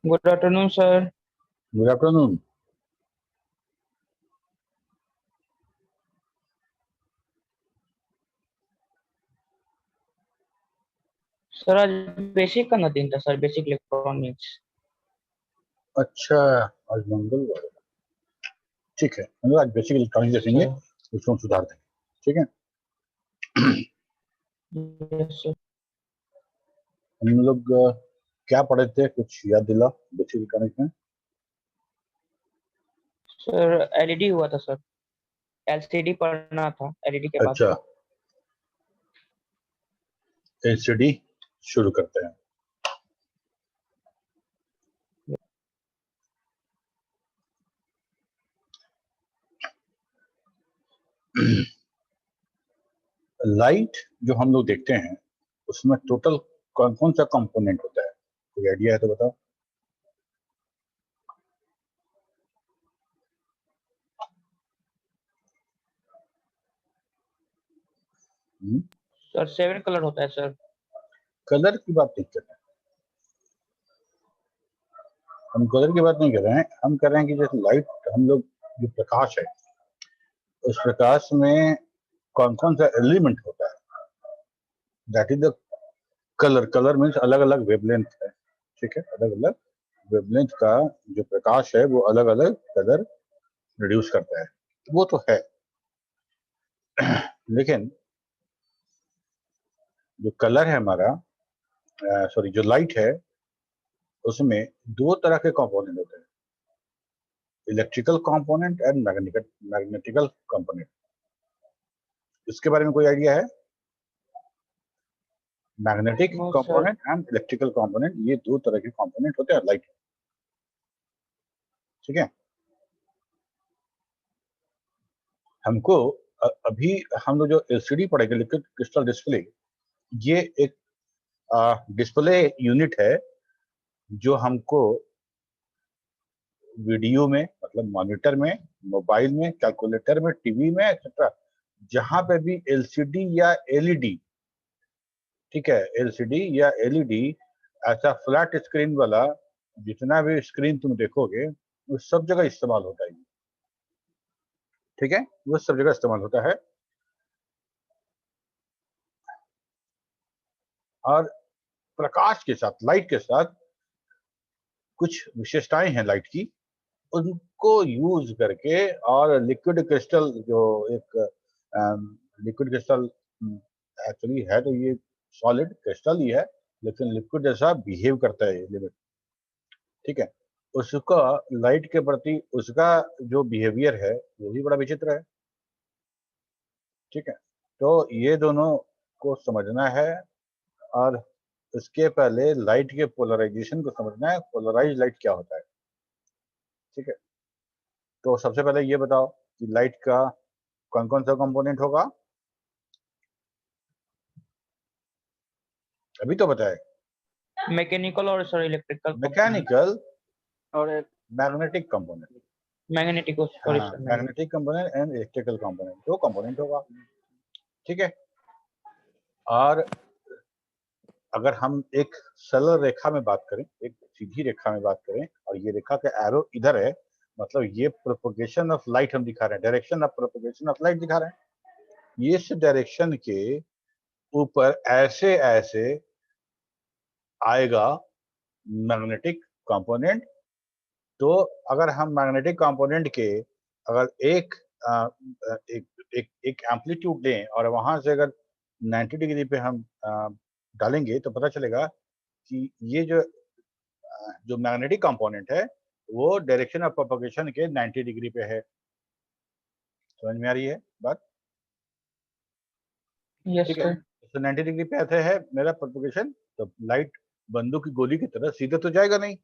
Good afternoon, sir. Good afternoon. Sir आज basic का दिन था सर, बेसिक इलेक्ट्रॉनिक्स। अच्छा, आज मंगलवार है। ठीक है, हम लोग आज बेसिक इलेक्ट्रॉनिक्स देखेंगे, सर उसको हम सुधार देंगे। ठीक है, यस सर। हम लोग क्या पढ़े थे, कुछ याद दिला बेसिक इलेक्ट्रॉनिक्स में। सर एलईडी हुआ था सर, एलसीडी पढ़ना था एलईडी के बाद। अच्छा, एलसीडी शुरू करते हैं। लाइट जो हम लोग देखते हैं उसमें टोटल कौन कौन सा कंपोनेंट होता है, कोई आइडिया है तो बताओ। सर 7 कलर होता है सर। कलर की बात नहीं कर रहे हैं, हम कलर की बात नहीं कर रहे हैं, हम कर रहे हैं कि जैसे लाइट हम लोग जो प्रकाश है उस प्रकाश में कौन कौन सा एलिमेंट होता है, that is the colour. Colour means अलग अलग वेवलेंथ है। ठीक है, अलग अलग वेवलेंथ का जो प्रकाश है वो अलग अलग कलर रिड्यूस करता है, वो तो है। लेकिन जो कलर है हमारा, सॉरी जो लाइट है, उसमें दो तरह के कंपोनेंट होते हैं, electrical component and magnetical component. इसके बारे में कोई आइडिया है? Magnetic no sir. Component and electrical component, ये दो तरह के कंपोनेंट होते हैं लाइट। ठीक है, हमको अभी हम लोग जो एलसीडी पढ़ेंगे, लिक्विड क्रिस्टल डिस्प्ले, ये एक डिस्प्ले यूनिट है जो हमको वीडियो में, मतलब मॉनिटर में, मोबाइल में, कैलकुलेटर में, टीवी में, एक्सेट्रा, जहां पे भी एलसीडी या एलईडी, ठीक है, एलसीडी या एलईडी, ऐसा फ्लैट स्क्रीन वाला जितना भी स्क्रीन तुम देखोगे वो सब जगह इस्तेमाल होता है। ठीक है, वो सब जगह इस्तेमाल होता है। और प्रकाश के साथ, लाइट के साथ कुछ विशेषताएं हैं लाइट की, उनको यूज करके, और लिक्विड क्रिस्टल जो एक लिक्विड क्रिस्टल एक्चुअली है तो ये सॉलिड क्रिस्टल ही है, लेकिन लिक्विड जैसा बिहेव करता है ये लिक्विड। ठीक है, उसका लाइट के प्रति उसका जो बिहेवियर है वो भी बड़ा विचित्र है। ठीक है, तो ये दोनों को समझना है, और इसके पहले लाइट के पोलराइजेशन को समझना है, पोलराइज लाइट क्या होता है। ठीक है, तो सबसे पहले ये बताओ कि लाइट का कौन कौन सा कंपोनेंट होगा, अभी तो बताए। मैकेनिकल और सर इलेक्ट्रिकल कंपोनेंट मैकेनिकल और मैग्नेटिक कंपोनेंट। मैग्नेटिक, सॉरी हाँ, sir magnetic. Magnetic component and electrical component, दो कंपोनेंट होगा। ठीक है, और अगर हम एक सरल रेखा में बात करें, एक सीधी रेखा में बात करें, और ये रेखा का एरो इधर है, मतलब ये प्रोपोगेशन ऑफ लाइट हम दिखा रहे हैं, direction of propagation of light दिखा रहे हैं। इस डायरेक्शन के ऊपर ऐसे ऐसे आएगा मैग्नेटिक कंपोनेंट। तो अगर हम मैग्नेटिक कंपोनेंट के अगर एक एक एक एम्पलीट्यूड दें और वहां से अगर 90 डिग्री पे हम डालेंगे तो पता चलेगा कि ये जो मैग्नेटिक कंपोनेंट है वो डायरेक्शन ऑफ प्रोपगेशन के 90 डिग्री पे है। समझ में आ रही है बात? यस ठीक है, सर। तो 90 डिग्री पे ऐसे है मेरा प्रोपगेशन, तो लाइट बंदूक की गोली की तरह सीधे तो जाएगा नहीं,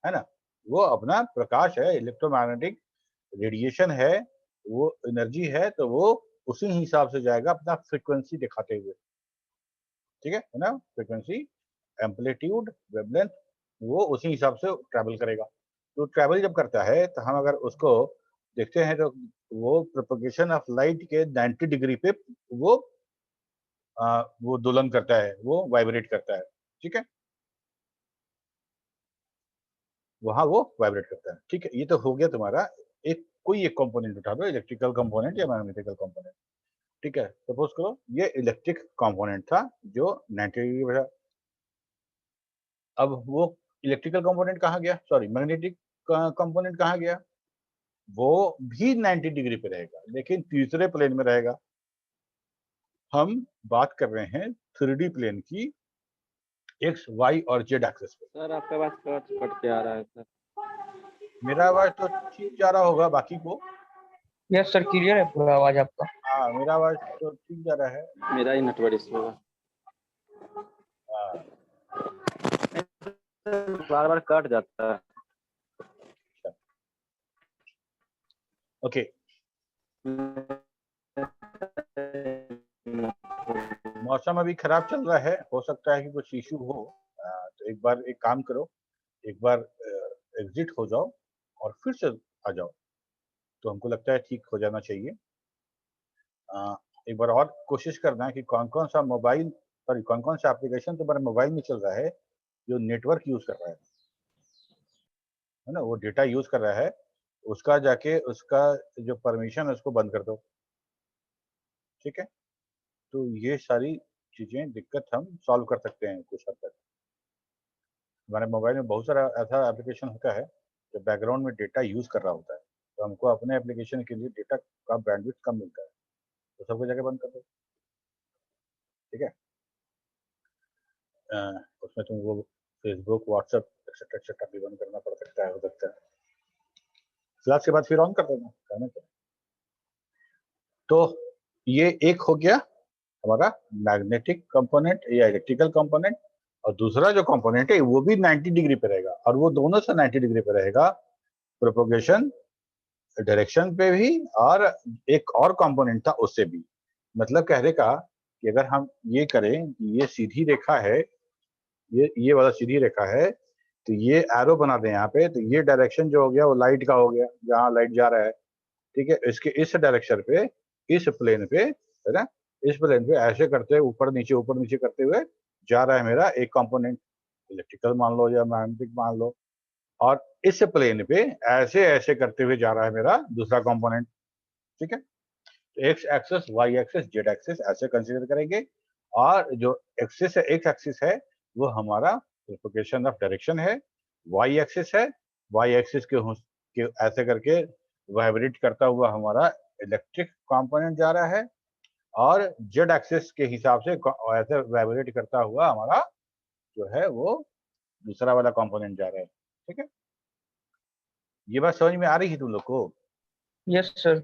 है ना। वो अपना प्रकाश है, इलेक्ट्रोमैग्नेटिक रेडिएशन है, वो एनर्जी है, तो वो उसी हिसाब से जाएगा अपना फ्रीक्वेंसी दिखाते हुए। ठीक है ना, फ्रीक्वेंसी, एम्पलीट्यूड, वेवलेंथ, वो उसी हिसाब से ट्रैवल करेगा। तो ट्रैवल जब करता है तो हम अगर उसको देखते हैं तो वो प्रोपगेशन ऑफ लाइट के 90 डिग्री पे वो वो दोलन करता है, वो वाइब्रेट करता है। ठीक है, वहां वो वाइब्रेट करता है। ठीक है, ये तो हो गया तुम्हारा एक कोई एक कंपोनेंट उठा दो, इलेक्ट्रिकल कंपोनेंट या मैग्नेटिकल कंपोनेंट। ठीक है, सपोज करो ये इलेक्ट्रिक कंपोनेंट था जो 90 डिग्री पे था। अब वो इलेक्ट्रिकल कंपोनेंट कहाँ गया, सॉरी मैग्नेटिक कंपोनेंट कहाँ गया, वो भी 90 डिग्री पे रहेगा लेकिन तीसरे प्लेन में रहेगा। हम बात कर रहे हैं 3D प्लेन की, एक्स वाई और जेड एक्सिस पे। सर आपका आवाज कट कट के आ रहा है सर। मेरा आवाज तो ठीक जा रहा होगा बाकी को। यस सर, क्लियर है पूरा आवाज आपका। हाँ, मेरा आवाज तो ठीक जा रहा है। मेरा ही नेटवर्क इशू है, हाँ, बार बार कट जाता है। ओके। मौसम अभी खराब चल रहा है, हो सकता है कि कुछ इशू हो। तो एक बार एक काम करो, एक बार एग्जिट हो जाओ और फिर से आ जाओ, तो हमको लगता है ठीक हो जाना चाहिए। एक बार और कोशिश करना है कि कौन कौन सा मोबाइल, सॉरी कौन कौन सा एप्लीकेशन तुम्हारे मोबाइल में चल रहा है जो नेटवर्क यूज कर रहा है ना, वो डेटा यूज कर रहा है, उसका जाके उसका जो परमिशन है उसको बंद कर दो। ठीक है, तो ये सारी चीजें दिक्कत हम सॉल्व कर सकते हैं कुछ हद तक। हमारे मोबाइल में बहुत सारा ऐसा एप्लीकेशन होता है जो बैकग्राउंड में डेटा यूज कर रहा होता है, तो हमको अपने एप्लीकेशन के लिए डेटा का बैंडविड्थ कम मिलता है, तो सबको जगह बंद कर दो। ठीक है, उसमें तुम वो फेसबुक व्हाट्सएप एक्सेट्रा एक्सेट्रा भी बंद करना पड़ सकता है, हो सकता है। क्लास के बाद फिर ऑन कर देना, कहना क्या। तो ये एक हो गया हमारा मैग्नेटिक कंपोनेंट या इलेक्ट्रिकल कंपोनेंट, और दूसरा जो कंपोनेंट है वो भी 90 डिग्री पे रहेगा, और वो दोनों से 90 डिग्री पे रहेगा, प्रोपोगेशन डायरेक्शन पे भी, और एक और कंपोनेंट था उससे भी। मतलब कहने का कि अगर हम ये करें कि ये सीधी रेखा है, ये वाला सीधी रेखा है, तो ये एरो बना दें यहाँ पे, तो ये डायरेक्शन जो हो गया वो लाइट का हो गया, जहाँ लाइट जा रहा है। ठीक है, इसके इस डायरेक्शन पे, इस प्लेन पे, है ना, इस प्लेन पे ऐसे करते हुए ऊपर नीचे करते हुए जा रहा है मेरा एक कंपोनेंट, इलेक्ट्रिकल मान लो या मैग्नेटिक मान लो, और इस प्लेन पे ऐसे ऐसे करते हुए जा रहा है मेरा दूसरा कंपोनेंट। ठीक है, X axis, Y axis, Z axis ऐसे कंसीडर करेंगे, और जो एक्सिस है, एक्स एक्सिस है, वो हमारा प्रोपगेशन ऑफ डायरेक्शन है, वाई एक्सिस है, वाई एक्सिस के ऐसे करके वाइब्रेट करता हुआ हमारा इलेक्ट्रिक कंपोनेंट जा रहा है, और जेड एक्सिस के हिसाब से ऐसे वाइब्रेट करता हुआ हमारा जो है वो दूसरा वाला कंपोनेंट जा रहा है। ठीक है, ये बात समझ में आ रही है तुम लोग को? Yes sir.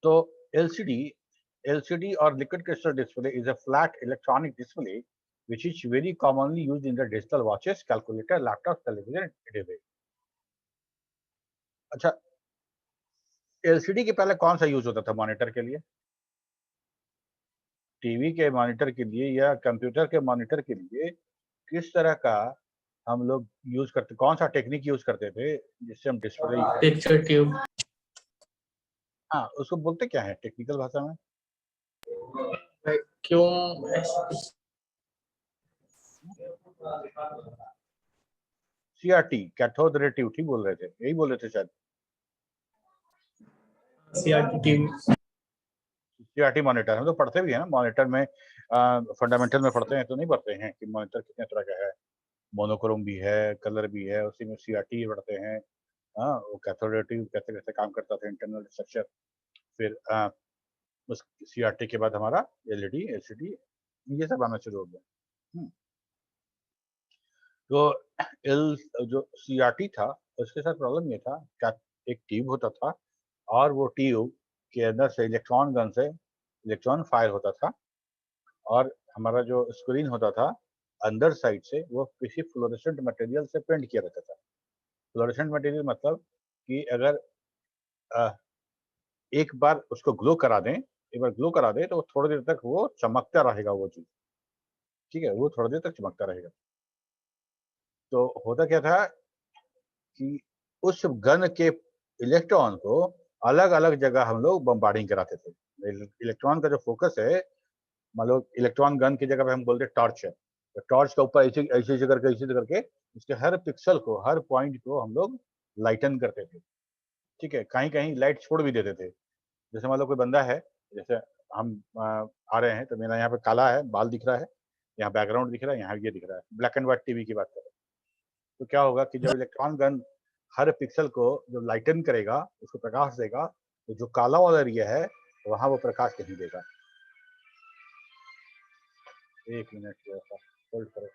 तो LCD or liquid crystal display is a flat electronic display which is very commonly used in the digital watches, calculator, laptops, television, etc. अच्छा, LCD के पहले कौन सा यूज होता था मॉनिटर के लिए? टीवी के मॉनिटर के लिए या कंप्यूटर के मॉनिटर के लिए किस तरह का हम लोग यूज करते, कौन सा टेक्निक यूज करते थे जिससे हम डिस्प्ले, पिक्चर ट्यूब। हाँ उसको बोलते क्या है टेक्निकल भाषा में? क्यों? CRT, कैथोड रे ट्यूब, ठीक बोल रहे थे, यही बोल रहे थे शायद। CRT tube. CRT मॉनिटर हम तो पढ़ते भी है ना, मॉनिटर में फंडामेंटल में पढ़ते हैं, तो नहीं पढ़ते हैं कि मॉनिटर कितने तरह का है, मोनोक्रोम भी है, कलर भी है, उसी में CRT पढ़ते हैं। हाँ, वो कैथोड रे ट्यूब कैसे कैसे काम करता था, इंटरनल स्ट्रक्चर, फिर उस CRT के बाद हमारा LED, LCD, ये सब आना शुरू हो गया। तो जो CRT था उसके साथ प्रॉब्लम ये था, क्या एक ट्यूब होता था, और वो ट्यूब के अंदर से इलेक्ट्रॉन गन से इलेक्ट्रॉन फायर होता था, और हमारा जो स्क्रीन होता था अंदर साइड से वो किसी फ्लोरेसेंट मटेरियल से पेंट किया रहता था। फ्लोरेसेंट मटेरियल मतलब कि अगर एक बार उसको ग्लो करा दें, एक बार ग्लो करा दें तो थोड़ी देर तक वो चमकता रहेगा वो चीज। ठीक है, वो थोड़ी देर तक चमकता रहेगा। तो होता क्या था कि उस गन के इलेक्ट्रॉन को अलग अलग जगह हम लोग बम्बार्डिंग कराते थे। इलेक्ट्रॉन का जो फोकस है मान लो इलेक्ट्रॉन गन की जगह पे हम बोलते टॉर्च है, तो टॉर्च का ऊपर ऐसे ऐसे करके उसके हर पिक्सल को, हर पॉइंट को हम लोग लाइटन करते थे। ठीक है, कहीं कहीं लाइट छोड़ भी देते थे। जैसे मान लो कोई बंदा है, जैसे हम आ रहे हैं तो मेरा यहाँ पे काला है, बाल दिख रहा है, यहाँ बैकग्राउंड दिख रहा है, यहाँ ये दिख रहा है, ब्लैक एंड व्हाइट टीवी की बात करें, तो क्या होगा कि जब इलेक्ट्रॉन गन हर पिक्सल को जो लाइटन करेगा, उसको प्रकाश देगा, तो जो काला वाला एरिया है वहां वो प्रकाश नहीं देगा। एक मिनट थोड़ा सा होल्ड करो।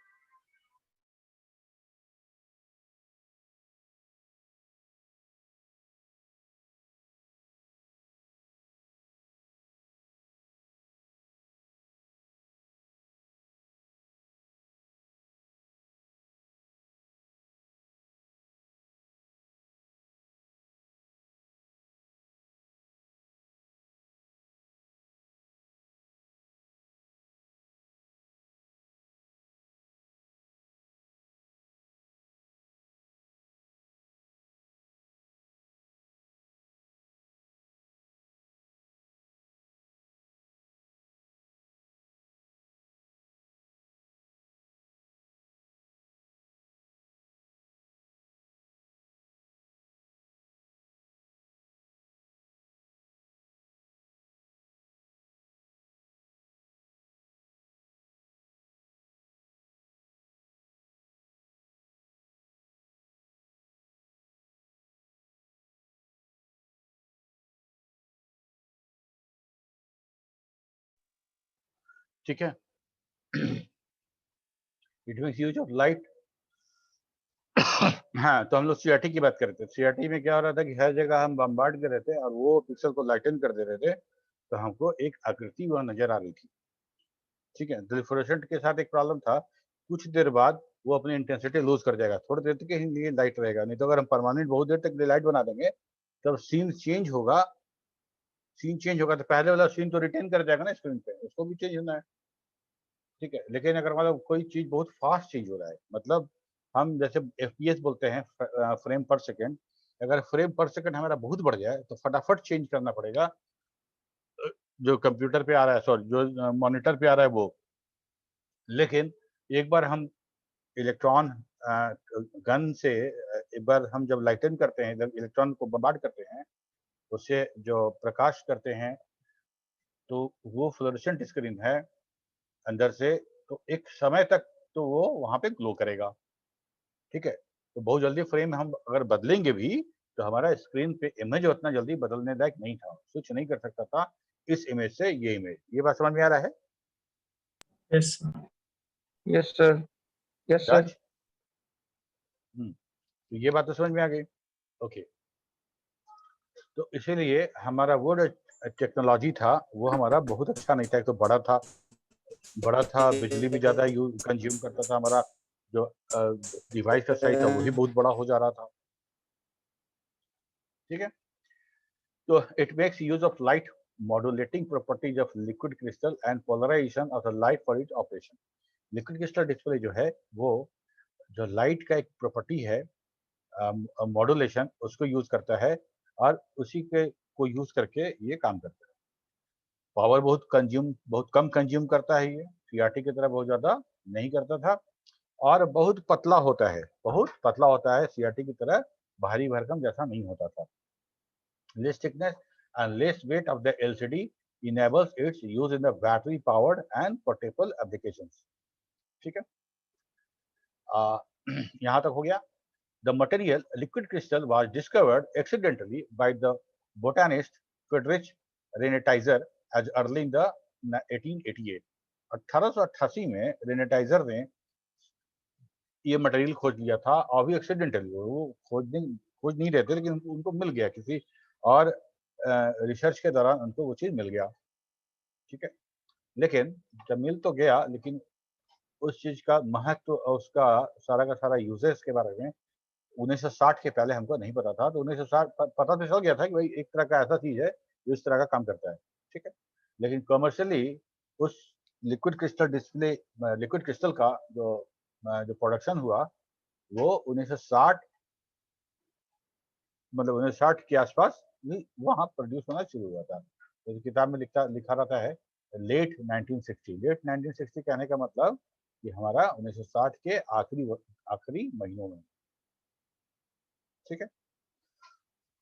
ठीक है, it makes use of light. हाँ, तो हम लोग सीआरटी की बात करते थे। सीआरटी में क्या हो रहा था कि हर जगह हम बम्बार्ड कर रहे थे और वो पिक्सल को लाइटन कर दे रहे थे, तो हमको एक आकृति वह नजर आ रही थी। ठीक है, तो फ्लोरोसेंट के साथ एक प्रॉब्लम था, कुछ देर बाद वो अपनी इंटेंसिटी लूज कर जाएगा, थोड़ी देर तक ही लिए लाइट रहेगा, नहीं तो अगर हम परमानेंट बहुत देर तक लाइट बना देंगे तब सीन चेंज होगा। सीन चेंज होगा तो पहले वाला सीन तो रिटेन कर जाएगा ना स्क्रीन पे, उसको भी चेंज होना है। ठीक है, लेकिन अगर मतलब कोई चीज बहुत फास्ट चेंज हो रहा है, मतलब हम जैसे एफपीएस बोलते हैं, फ्रेम पर सेकंड, अगर फ्रेम पर सेकंड हमारा बहुत बढ़ जाए तो फटाफट चेंज करना पड़ेगा जो कंप्यूटर पे आ रहा है, सॉरी जो मॉनिटर पे आ रहा है वो। लेकिन एक बार हम इलेक्ट्रॉन गन से एक बार हम जब लाइटन करते हैं, जब इलेक्ट्रॉन को बम्बार्ड करते हैं, उससे जो प्रकाश करते हैं, तो वो फ्लोरेसेंट स्क्रीन है अंदर से, तो एक समय तक तो वो वहां पे ग्लो करेगा। ठीक है, तो बहुत जल्दी फ्रेम हम अगर बदलेंगे भी तो हमारा स्क्रीन पे इमेज उतना जल्दी बदलने लायक नहीं था, स्विच नहीं कर सकता था इस इमेज से ये इमेज। ये बात समझ में आ रहा है? yes, yes sir, yes sir. Raj, तो ये बात तो समझ में आ गई। ओके, तो इसीलिए हमारा वो टेक्नोलॉजी था वो हमारा बहुत अच्छा नहीं था। एक तो बड़ा था, बिजली भी ज्यादा यूज कंज्यूम करता था, हमारा जो डिवाइस का साइज था वो भी बहुत बड़ा हो जा रहा था। ठीक है, तो it makes use of light modulating properties of liquid crystal and polarization of the light for its operation. Liquid crystal display जो है वो जो लाइट का एक प्रॉपर्टी है मॉड्यूलेशन, उसको यूज करता है और उसी के को यूज करके ये काम करता है। पावर बहुत कम कंज्यूम करता है, ये सीआरटी की तरह बहुत ज्यादा नहीं करता था, और बहुत पतला होता है, बहुत पतला होता है, सीआरटी की तरह भारी भरकम जैसा नहीं होता था। Less thickness and less weight of the LCD enables its use in the battery powered and portable applications. ठीक है, यहाँ तक हो गया। The material liquid crystal was discovered accidentally by the botanist Friedrich Renatizer as early in the 1888. 1888 में रेनेटाइजर ने ये material खोज लिया था, और भी एक्सीडेंटली, वो खोज नहीं रहे थे, लेकिन उनको मिल गया किसी और रिसर्च के दौरान उनको वो चीज मिल गया। ठीक है, लेकिन जब मिल तो गया, लेकिन उस चीज का महत्व और उसका सारा का सारा यूजेस के बारे में 1960 के पहले हमको नहीं पता था। तो 1960 पता तो चल गया था कि भाई एक तरह का ऐसा चीज है जो इस तरह का काम करता है। ठीक है, लेकिन कमर्शियली उस लिक्विड क्रिस्टल का जो प्रोडक्शन हुआ वो 1960, मतलब 1960 के आसपास वहाँ प्रोड्यूस होना शुरू हुआ था। तो किताब में लिखा रहता है लेट 1960 कहने का मतलब कि हमारा 1960 के आखिरी महीनों में। ठीक है,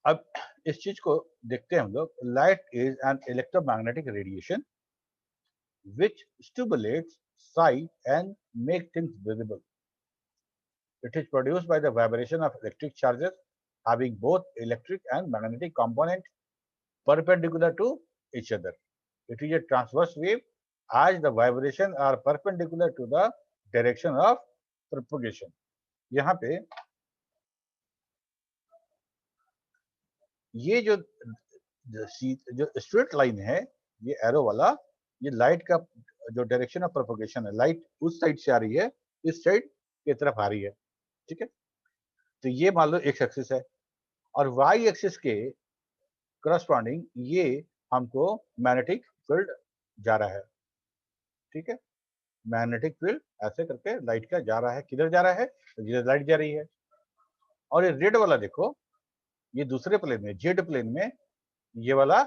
अब इस चीज को देखते हैं हम लोग। Light is an electromagnetic radiation which stimulates sight and make things visible. It is produced by the vibration of electric charges having both electric and magnetic component perpendicular to each other. It is a transverse wave as the vibration are perpendicular to the direction of propagation. यहाँ पे ये जो straight line है, ये arrow वाला, ये light का जो डायरेक्शन ऑफ प्रोपगेशन है, लाइट उस साइड से आ रही है, इस साइड की तरफ आ रही है। ठीक है, तो ये मान लो एक्स एक्सिस है और वाई एक्सिस के करस्पॉन्डिंग ये हमको मैग्नेटिक फील्ड जा रहा है। ठीक है, मैग्नेटिक फील्ड ऐसे करके लाइट का जा रहा है, किधर जा रहा है, जिधर लाइट जा रही है। और ये रेड वाला देखो, ये दूसरे प्लेन में, जेड प्लेन में ये वाला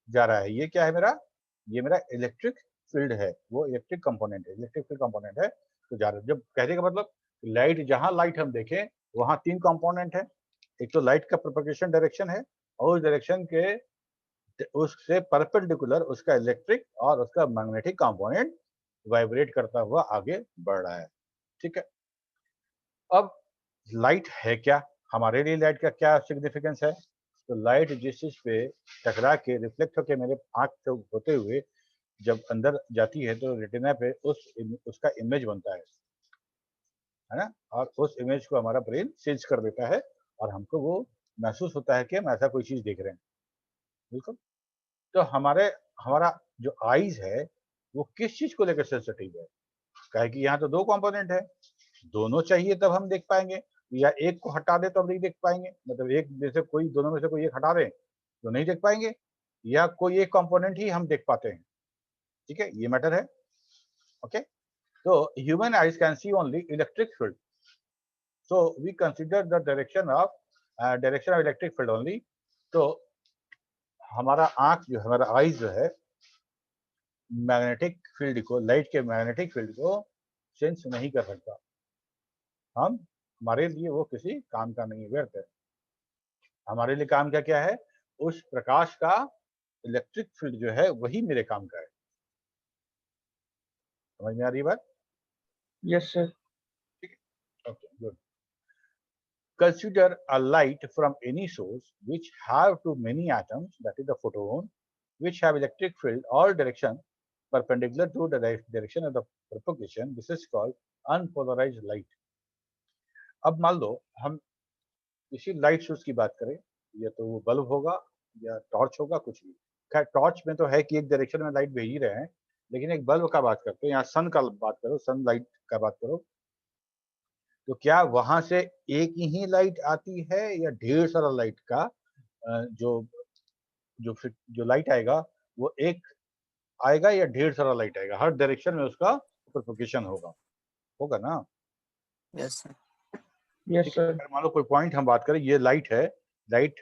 जा रहा है। ये क्या है मेरा, ये मेरा इलेक्ट्रिक फील्ड है, वो इलेक्ट्रिक कंपोनेंट है, इलेक्ट्रिक फील्ड कंपोनेंट है। तो जा रहा है, जब कहने का मतलब लाइट, जहां लाइट हम देखें वहां तीन कंपोनेंट है। एक तो लाइट का प्रोपगेशन डायरेक्शन है और उस डायरेक्शन के उससे परपेंडिकुलर उसका इलेक्ट्रिक और उसका मैग्नेटिक कंपोनेंट वाइब्रेट करता हुआ आगे बढ़ रहा है। ठीक है, अब लाइट है क्या, हमारे लिए लाइट का क्या सिग्निफिकेंस है? तो लाइट जिस चीज पे टकरा के रिफ्लेक्ट होकर मेरे आंख से होते हुए जब अंदर जाती है तो रेटिना पे उसका इमेज बनता है ना, और उस इमेज को हमारा ब्रेन सेंस कर देता है और हमको वो महसूस होता है कि हम ऐसा कोई चीज देख रहे हैं। बिल्कुल, तो हमारा जो आईज है वो किस चीज को लेकर सेंसिटिव है? काहे कि यहाँ तो दो कंपोनेंट है, दोनों चाहिए तब हम देख पाएंगे, या एक को हटा दे तो हम नहीं देख पाएंगे। मतलब एक में से कोई, दोनों में से कोई एक हटा दे तो नहीं देख पाएंगे, या कोई एक कंपोनेंट ही हम देख पाते हैं। ठीक है, ये मैटर है। ओके, तो human eyes can see only electric field, so we consider the direction of electric field only. तो हमारा आंख जो, हमारा आईज जो है, मैग्नेटिक फील्ड को, लाइट के मैग्नेटिक फील्ड को सेंस नहीं कर सकता। हमारे लिए वो किसी काम का नहीं, व्यर्थ है। हमारे लिए काम का क्या है? उस प्रकाश का इलेक्ट्रिक फील्ड जो है वही मेरे काम का है। समझ में आ रही बात? Yes sir. Okay, good. Consider a light from any source which have too many atoms, that is the photon, which have electric field all direction perpendicular to the direction of the propagation. This is called unpolarized light. अब मान लो हम किसी light source की बात करें, या तो वो बल्ब होगा या टॉर्च होगा, कुछ भी। खैर टॉर्च में तो है कि एक डायरेक्शन में लाइट भेज ही रहे हैं, लेकिन एक बल्ब का बात करते हैं, यहाँ सन का बात करो, सन लाइट का बात करो, तो क्या वहां से एक ही लाइट आती है या ढेर सारा लाइट का जो जो जो लाइट आएगा वो एक आएगा या ढेर सारा लाइट आएगा? हर डायरेक्शन में उसका प्रोपगेशन होगा ना। Yes sir. यस ठीक है, सर। अगर मान लो कोई पॉइंट हम बात करें, ये लाइट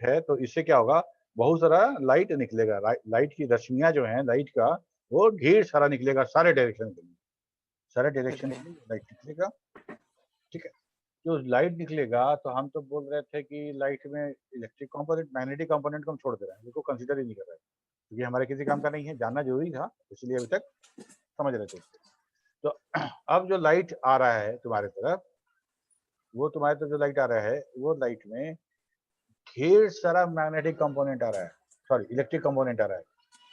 है तो इससे क्या होगा, बहुत सारा लाइट निकलेगा। लाइट की रश्मियां जो है लाइट का, वो ढेर सारा निकलेगा, सारे डायरेक्शन के लिए, सारे डायरेक्शन के लिए लाइट निकलेगा। ठीक है, जो लाइट निकलेगा, तो हम तो बोल रहे थे कि लाइट में इलेक्ट्रिक कंपोनेंट, मैग्नेटिक कंपोनेंट को हम छोड़ दे रहे हैं, इसको कंसीडर ही नहीं कर रहे हैं, क्योंकि हमारे किसी काम का नहीं है, जानना जरूरी था, इसलिए अभी तक समझ रहे थे। तो अब जो लाइट आ रहा है तुम्हारे तरफ, वो तुम्हारे तरफ जो लाइट आ रहा है, वो लाइट में ढेर सारा मैग्नेटिक कंपोनेंट आ रहा है, सॉरी इलेक्ट्रिक कंपोनेंट आ रहा है,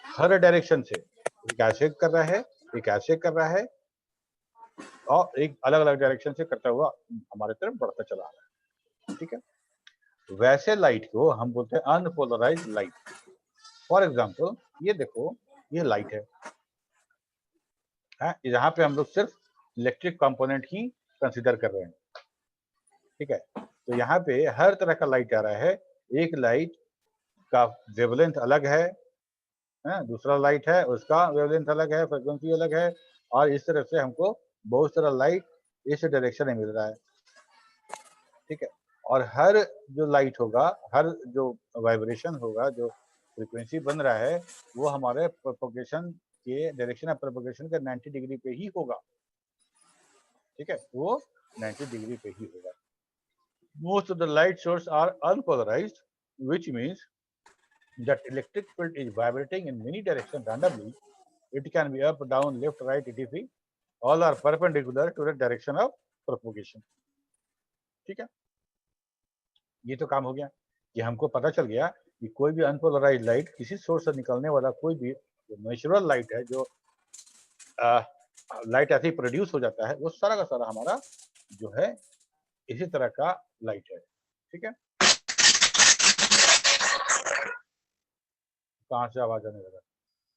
हर डायरेक्शन से। एक ऐसे कर रहा है, एक ऐसे कर रहा है, और एक अलग अलग डायरेक्शन से करता हुआ हमारे तरफ बढ़ता चला आ रहा है। ठीक है, वैसे लाइट को हम बोलते हैं अनपोलराइज्ड लाइट। फॉर एग्जांपल ये देखो, ये लाइट है, यहाँ पे हम लोग सिर्फ इलेक्ट्रिक कंपोनेंट ही कंसीडर कर रहे हैं। ठीक है, तो यहाँ पे हर तरह का लाइट आ रहा है। एक लाइट का वेवलेंथ अलग है, दूसरा लाइट है उसका वेवलेंथ अलग है, फ्रीक्वेंसी अलग है, और इस तरह से हमको बहुत सारा लाइट इस डायरेक्शन में मिल रहा है। ठीक है, और हर जो लाइट होगा, हर जो वाइब्रेशन होगा, जो फ्रीक्वेंसी बन रहा है, वो हमारे प्रोपगेशन के डायरेक्शन ऑफ प्रोपगेशन का 90 डिग्री पे ही होगा, ठीक है, वो 90 डिग्री पे ही होगा। Most of the light sources are unpolarized, which means that electric field is vibrating in many directions randomly. It can be up, down, left, right, etc. All are perpendicular to the direction of propagation. ठीक है, ये तो काम हो गया कि हमको पता चल गया कि कोई भी अनपोलराइज लाइट, किसी सोर्स से निकलने वाला कोई भी नेचुरल लाइट है, जो लाइट ऐसे ही प्रोड्यूस हो जाता है, वो सारा का सारा हमारा जो है इसी तरह का लाइट है। ठीक है, कहां से आवाज आने लगा?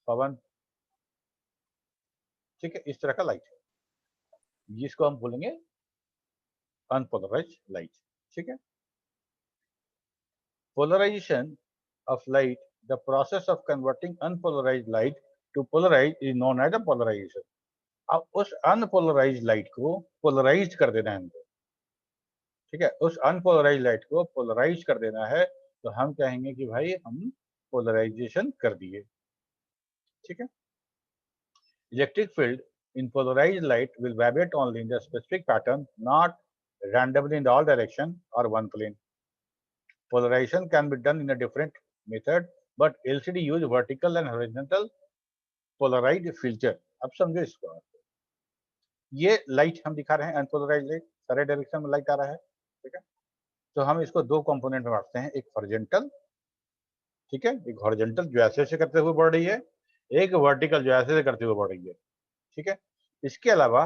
पवन, ठीक है, इस तरह का लाइट है, जिसको हम बोलेंगे अनपोलराइज्ड लाइट। ठीक है, polarisation of light, the process of converting unpolarised light to polarised is known as a polarisation. अब उस अनपोलराइज्ड लाइट को पोलराइज कर देना है हमको, ठीक है, उस अनपोलराइज्ड लाइट को पोलराइज कर देना है, तो हम कहेंगे कि भाई हम पोलराइजेशन कर दिए। ठीक है, electric field in polarized light will vibrate only in the specific pattern, not randomly in all direction or one plane. Polarization can be done in a different method, but LCD use vertical and horizontal polarized filter. अब समझो इसको, ये light हम दिखा रहे हैं unpolarised light, सारे direction में लाइट आ रहा है। ठीक है, तो हम इसको दो कंपोनेंट में बांटते हैं, एक हॉरिजॉन्टल, ठीक है, एक हॉरिजॉन्टल जो ऐसे से करते हुए बढ़ रही है, एक वर्टिकल जो ऐसे से करते हुए बढ़ रही है। ठीक है, इसके अलावा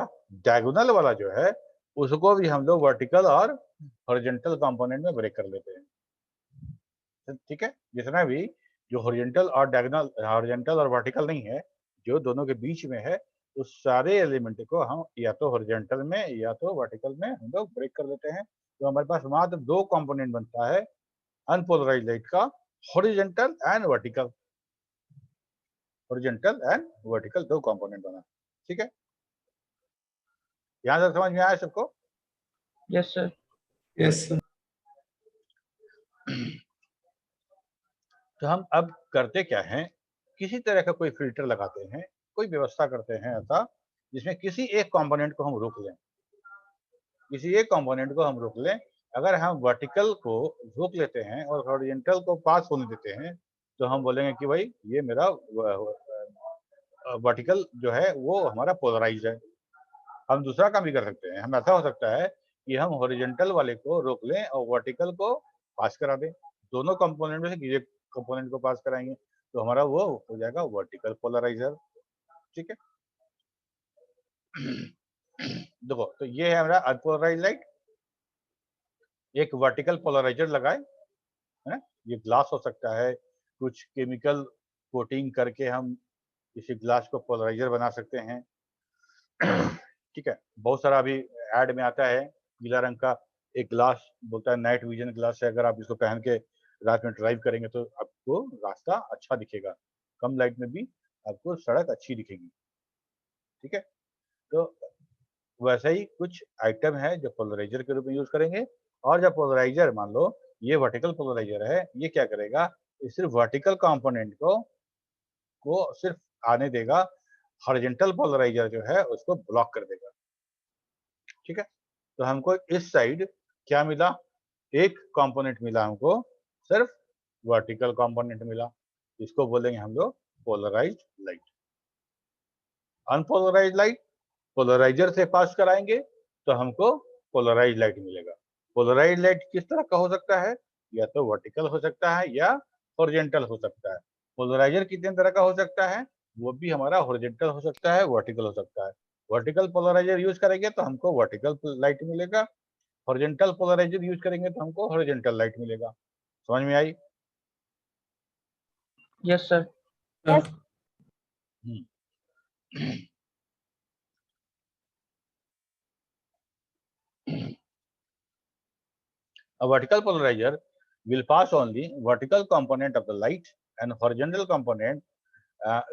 डायगोनल वाला जो है उसको भी हम लोग वर्टिकल और हॉरिजॉन्टल कंपोनेंट में ब्रेक कर लेते हैं। ठीक है, जितना भी जो हॉरिजॉन्टल और डायगोनल, हॉरिजॉन्टल और वर्टिकल नहीं है, जो दोनों के बीच में है, उस सारे एलिमेंट को हम या तो हॉरिजॉन्टल में या तो वर्टिकल में हम लोग ब्रेक कर लेते हैं। तो हमारे पास मात्र दो कंपोनेंट बनता है अनपोलराइज्ड लाइट का, horizontal and vertical. Horizontal and vertical दो कंपोनेंट बना। ठीक है, यहां तक समझ में आया सबको? Yes sir. Yes, sir. तो हम अब करते क्या हैं, किसी तरह का कोई फिल्टर लगाते हैं, कोई व्यवस्था करते हैं ऐसा जिसमें किसी एक कंपोनेंट को हम रोक लें, किसी एक कंपोनेंट को हम रोक लें। अगर हम वर्टिकल को रोक लेते हैं और हॉरिजॉन्टल को पास होने देते हैं, तो हम बोलेंगे कि भाई ये मेरा वर्टिकल जो है वो हमारा पोलराइज है। हम दूसरा काम भी कर सकते हैं, हम ऐसा हो सकता है कि हम हॉरिजॉन्टल वाले को रोक लें और वर्टिकल को पास करा दें, दोनों कंपोनेंट में से किसी कंपोनेंट को पास कराएंगे तो हमारा वो हो जाएगा वर्टिकल पोलराइजर। ठीक है, देखो, तो ये है हमारा अनपोलराइज्ड लाइट, एक वर्टिकल पोलराइजर लगाए, है ना, ये ग्लास हो सकता है, कुछ केमिकल कोटिंग करके हम किसी ग्लास को पोलराइजर बना सकते हैं। ठीक है, बहुत सारा अभी ऐड में आता है, पीला रंग का एक ग्लास बोलता है नाइट विजन ग्लास है, अगर आप इसको पहन के रात में ड्राइव करेंगे तो आपको रास्ता अच्छा दिखेगा, कम लाइट में भी आपको सड़क अच्छी दिखेगी। ठीक है, तो वैसे ही कुछ आइटम है जो पोलराइजर के रूप में यूज करेंगे, और जब पोलराइजर मान लो ये वर्टिकल पोलराइजर है, ये क्या करेगा, ये सिर्फ वर्टिकल कंपोनेंट को सिर्फ आने देगा, हॉरिजॉन्टल पोलराइजर जो है उसको ब्लॉक कर देगा। ठीक है, तो हमको इस साइड क्या मिला, एक कंपोनेंट मिला हमको, सिर्फ वर्टिकल कंपोनेंट मिला, इसको बोलेंगे हम लोग polarised light. Unpolarised light polariser से पास कराएंगे तो हमको पोलराइज्ड लाइट मिलेगा। पोलराइज्ड लाइट किस तरह का हो सकता है, या तो वर्टिकल हो सकता है या हॉरिजॉन्टल हो सकता है। पोलराइजर कितने तरह का हो सकता है, वो भी हमारा हॉरिजॉन्टल हो सकता है, वर्टिकल हो सकता है। वर्टिकल पोलराइजर यूज करेंगे तो हमको वर्टिकल लाइट मिलेगा, हॉरिजॉन्टल पोलराइजर यूज करेंगे तो हमको हॉरिजॉन्टल लाइट मिलेगा। समझ में आई? Yes sir. Yes. A vertical polarizer will pass only vertical component of the light, and horizontal component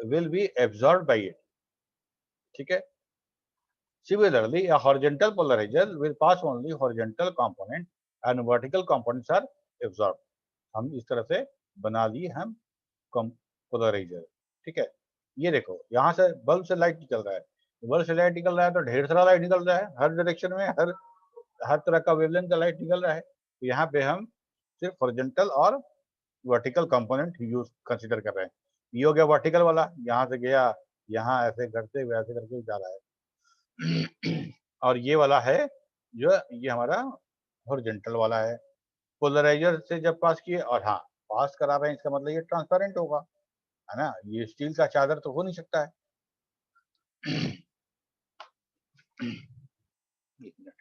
will be absorbed by it. ठीक है, similarly a horizontal polarizer will pass only horizontal component and vertical components are absorbed. हम इस तरह से बना लिए हम polariser. ठीक है, ये देखो यहाँ से बल्ब से लाइट निकल रहा है, बल्ब से लाइट निकल रहा है तो ढेर सारा लाइट निकल रहा है, हर डायरेक्शन में हर तरह का वेवलेंथ का लाइट निकल रहा है। तो यहाँ पे हम सिर्फ हॉरिजॉन्टल और वर्टिकल कंपोनेंट यूज कंसीडर कर रहे हैं। ये हो गया वर्टिकल वाला, यहाँ से गया यहाँ ऐसे करते हुए ऐसे करके जा रहा है। और ये वाला है जो ये हमारा हॉरिजॉन्टल वाला है, पोलराइजर से जब पास किए, और हाँ पास करा रहे हैं इसका मतलब ये ट्रांसपेरेंट होगा, है ना, ये स्टील का चादर तो हो नहीं सकता है। एक मिनट।